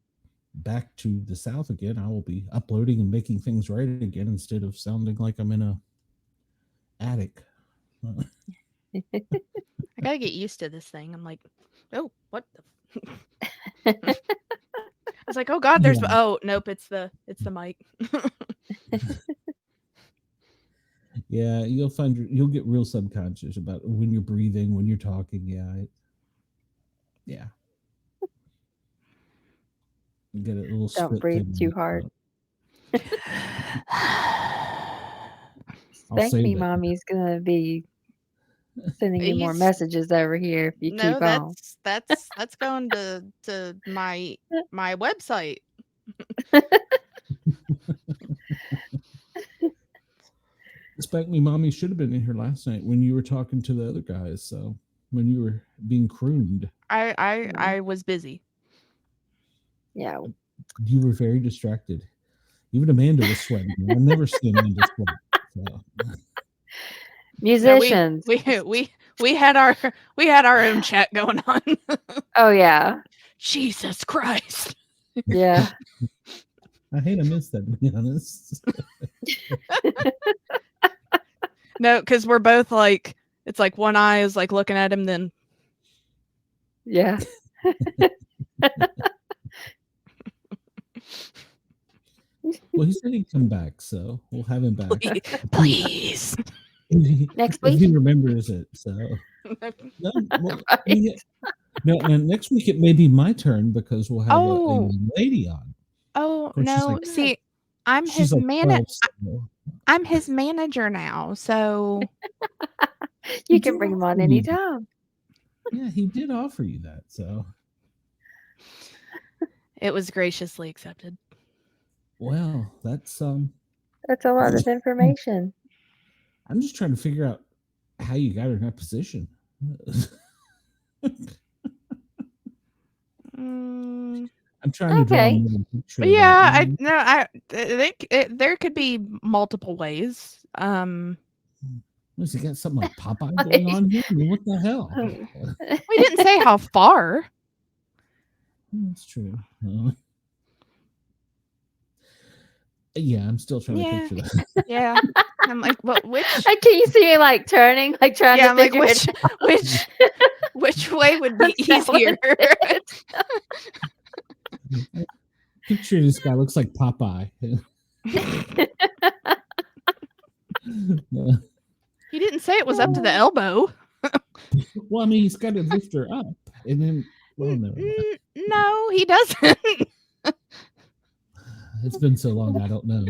back to the South again, I will be uploading and making things right again instead of sounding like I'm in a attic. I gotta get used to this thing. I'm like, oh, what the? I was like, oh God, there's. Yeah. Oh nope, it's the mic. Yeah, you'll get real subconscious about when you're breathing, when you're talking. Yeah. You get a little Don't split breathe thing. too hard. I'll Spank save Me it. Mommy's gonna be sending you more He's- messages over here if you No, keep on. that's going to my website. Spank Me Mommy should have been in here last night when you were talking to the other guys. So when you were being crooned, I was busy. Yeah. you were very distracted. Even Amanda was sweating. I've never seen Amanda sweat. So. No, Musicians. we had our own chat going on. Oh yeah. Jesus Christ. Yeah. I hate I missed that, to be honest. No, because we're both like, it's like one eye is like looking at him, then Yeah. Well, he said he'd come back, so we'll have him back. please. Next If week? he remembers it. So no, well, no, next week it may be my turn because we'll have a young lady on. Oh Which is no, like- see, I'm She's his like 12, so. I'm his manager now, so You can bring him on anytime. Yeah, he did offer you that, so. it was graciously accepted. Well, that's That's a lot of information. I'm just trying to figure out how you got her in that position. Mm, I'm trying to draw Okay. a little picture. of yeah, that. there could be multiple ways. Has he got something like Popeye going on here? I mean, what the hell? We didn't say how far. That's true. Yeah, I'm still trying to Yeah. picture that. Yeah, I'm like, well, which? Can you see me like turning, like trying Yeah, to I'm like, figure it out? which way would be That's not easier? Picture this guy looks like Popeye. He didn't say it was up to the elbow. Well, I mean, he's got to lift her up, and then. Well, never mind. No, he doesn't. It's been so long, I don't know.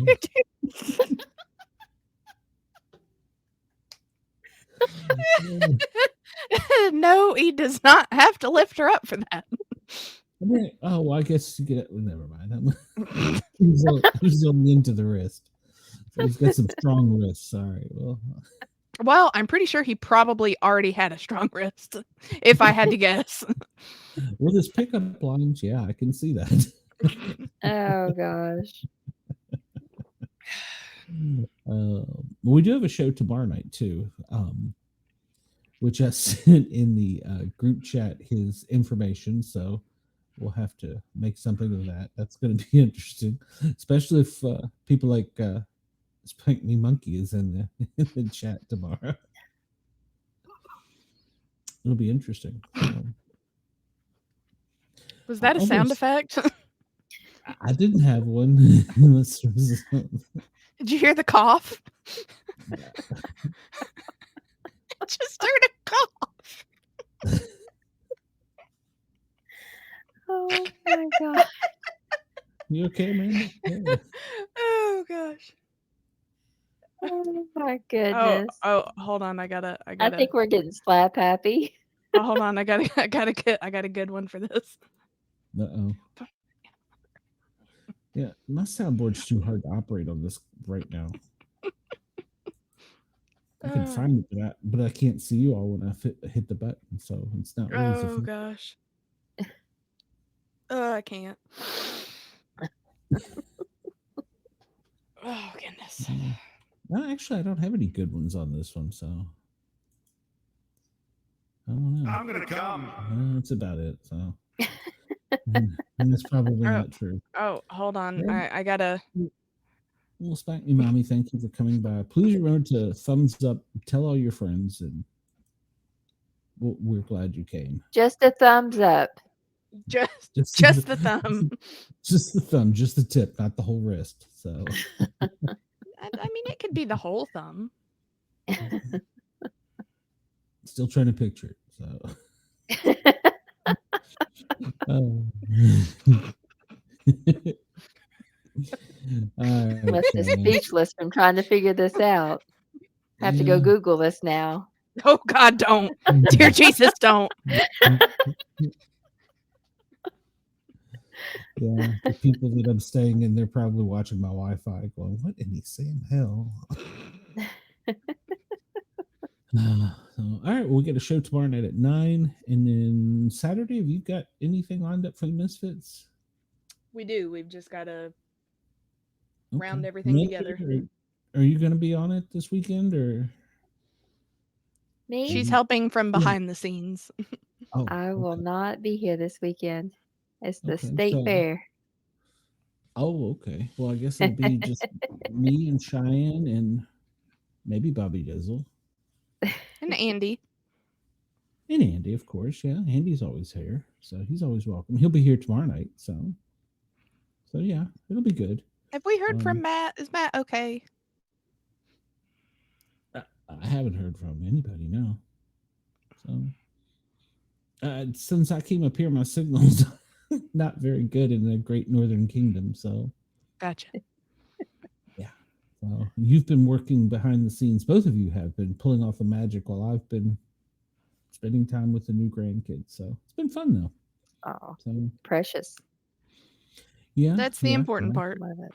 No, he does not have to lift her up for that. I mean, oh, well, I guess you get it. Well, never mind. He's only into the wrist. So he's got some strong wrists. Sorry. Well, I'm pretty sure he probably already had a strong wrist, if I had to guess. With his pickup lines, yeah, I can see that. Oh gosh. We do have a show tomorrow night too, which I sent in the group chat his information, so we'll have to make something of that. That's going to be interesting, especially if people like Spank Me Monkey is in the chat tomorrow. It'll be interesting. Was that a sound effect? I didn't have one. Did you hear the cough? I just heard a cough. Oh my god. You okay, man? Yeah. Oh gosh. Oh my goodness. Oh, hold on. I gotta. I think we're getting slap happy. Oh, hold on. I got a good one for this. Uh-oh. Yeah, my soundboard's too hard to operate on this right now. I can find it, but I can't see you all when I hit the button, so it's not really. Oh gosh. I can't. Oh goodness. No, actually, I don't have any good ones on this one, so I don't know. I'm gonna come. That's about it. So, and it's probably not true. Oh, hold on. I gotta. Well, Spank Me Mommy, thank you for coming by. Please remember to thumbs up, tell all your friends, and we're glad you came. Just a thumbs up. Just the thumb. Just the thumb, just the tip, not the whole wrist. So, I mean, it could be the whole thumb. Still trying to picture it. So, Must be speechless from trying to figure this out. I have to go Google this now. Oh God, don't. Dear Jesus, don't. Yeah, the people that I'm staying in, they're probably watching my Wi-Fi going, what in the same hell? All right, we'll get a show tomorrow night at 9. And then Saturday, have you got anything lined up for the Misfits? We do. We've just got to round everything together. Are you going to be on it this weekend, or? Me? She's helping from behind the scenes. Oh, I will not be here this weekend. It's the Okay, state fair. Oh, okay. Well, I guess it'll be just me and Cheyenne and maybe Bobby Dizzle. And Andy. And Andy, of course. Yeah, Andy's always here, so he's always welcome. He'll be here tomorrow night, so yeah, it'll be good. Have we heard from Matt? Is Matt okay? I haven't heard from anybody, no. So since I came up here, my signal's not very good in the Great Northern Kingdom, so gotcha. Yeah. So you've been working behind the scenes. Both of you have been pulling off the magic while I've been spending time with the new grandkids. So it's been fun though. Oh, so, precious. Yeah. That's the important part. Love it.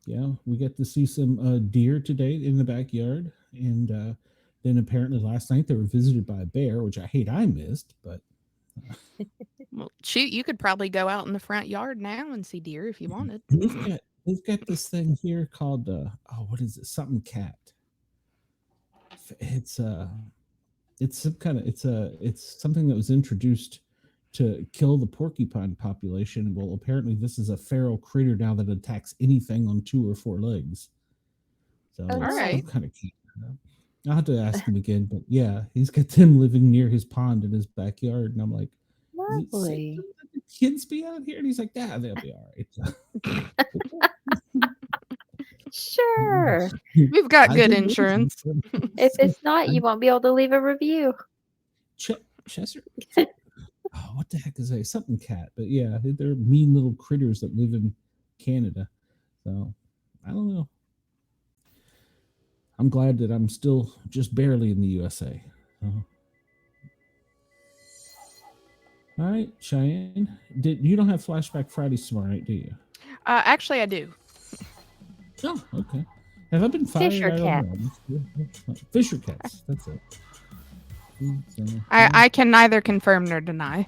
Yeah, we get to see some deer today in the backyard, and then apparently last night they were visited by a bear, which I missed, but well, shoot, you could probably go out in the front yard now and see deer if you wanted. They've got this thing here called what is it? Something cat. It's some kind of it's something that was introduced to kill the porcupine population. Well, apparently this is a feral critter now that attacks anything on 2 or 4 legs. So all right, kind of cute. I'll have to ask him again, but yeah, he's got them living near his pond in his backyard, and I'm like, lovely. The kids be out here, and he's like, yeah, they'll be all right. Sure. We've got good insurance. If it's not, you won't be able to leave a review. Chester. Oh, what the heck is that? Something cat, but yeah, they're mean little critters that live in Canada. So I don't know. I'm glad that I'm still just barely in the USA. All right, Cheyenne. You don't have Flashback Fridays tomorrow night, do you? Actually, I do. Oh, okay. Have I been fired? Fisher cats. Fisher cats. That's it. I can neither confirm nor deny.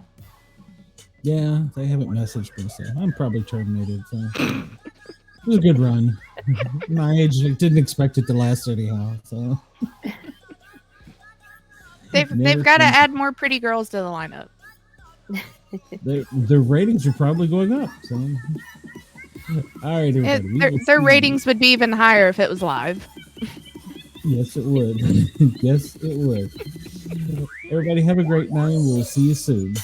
Yeah, they haven't messaged me, so I'm probably terminated. So. It was a good run. My age, I didn't expect it to last anyhow. So they've got to add more pretty girls to the lineup. Their ratings are probably going up. So All right, everybody. We will Their see you. ratings would be even higher if it was live. Yes, it would. Yes, it would. Everybody have a great night. We'll see you soon.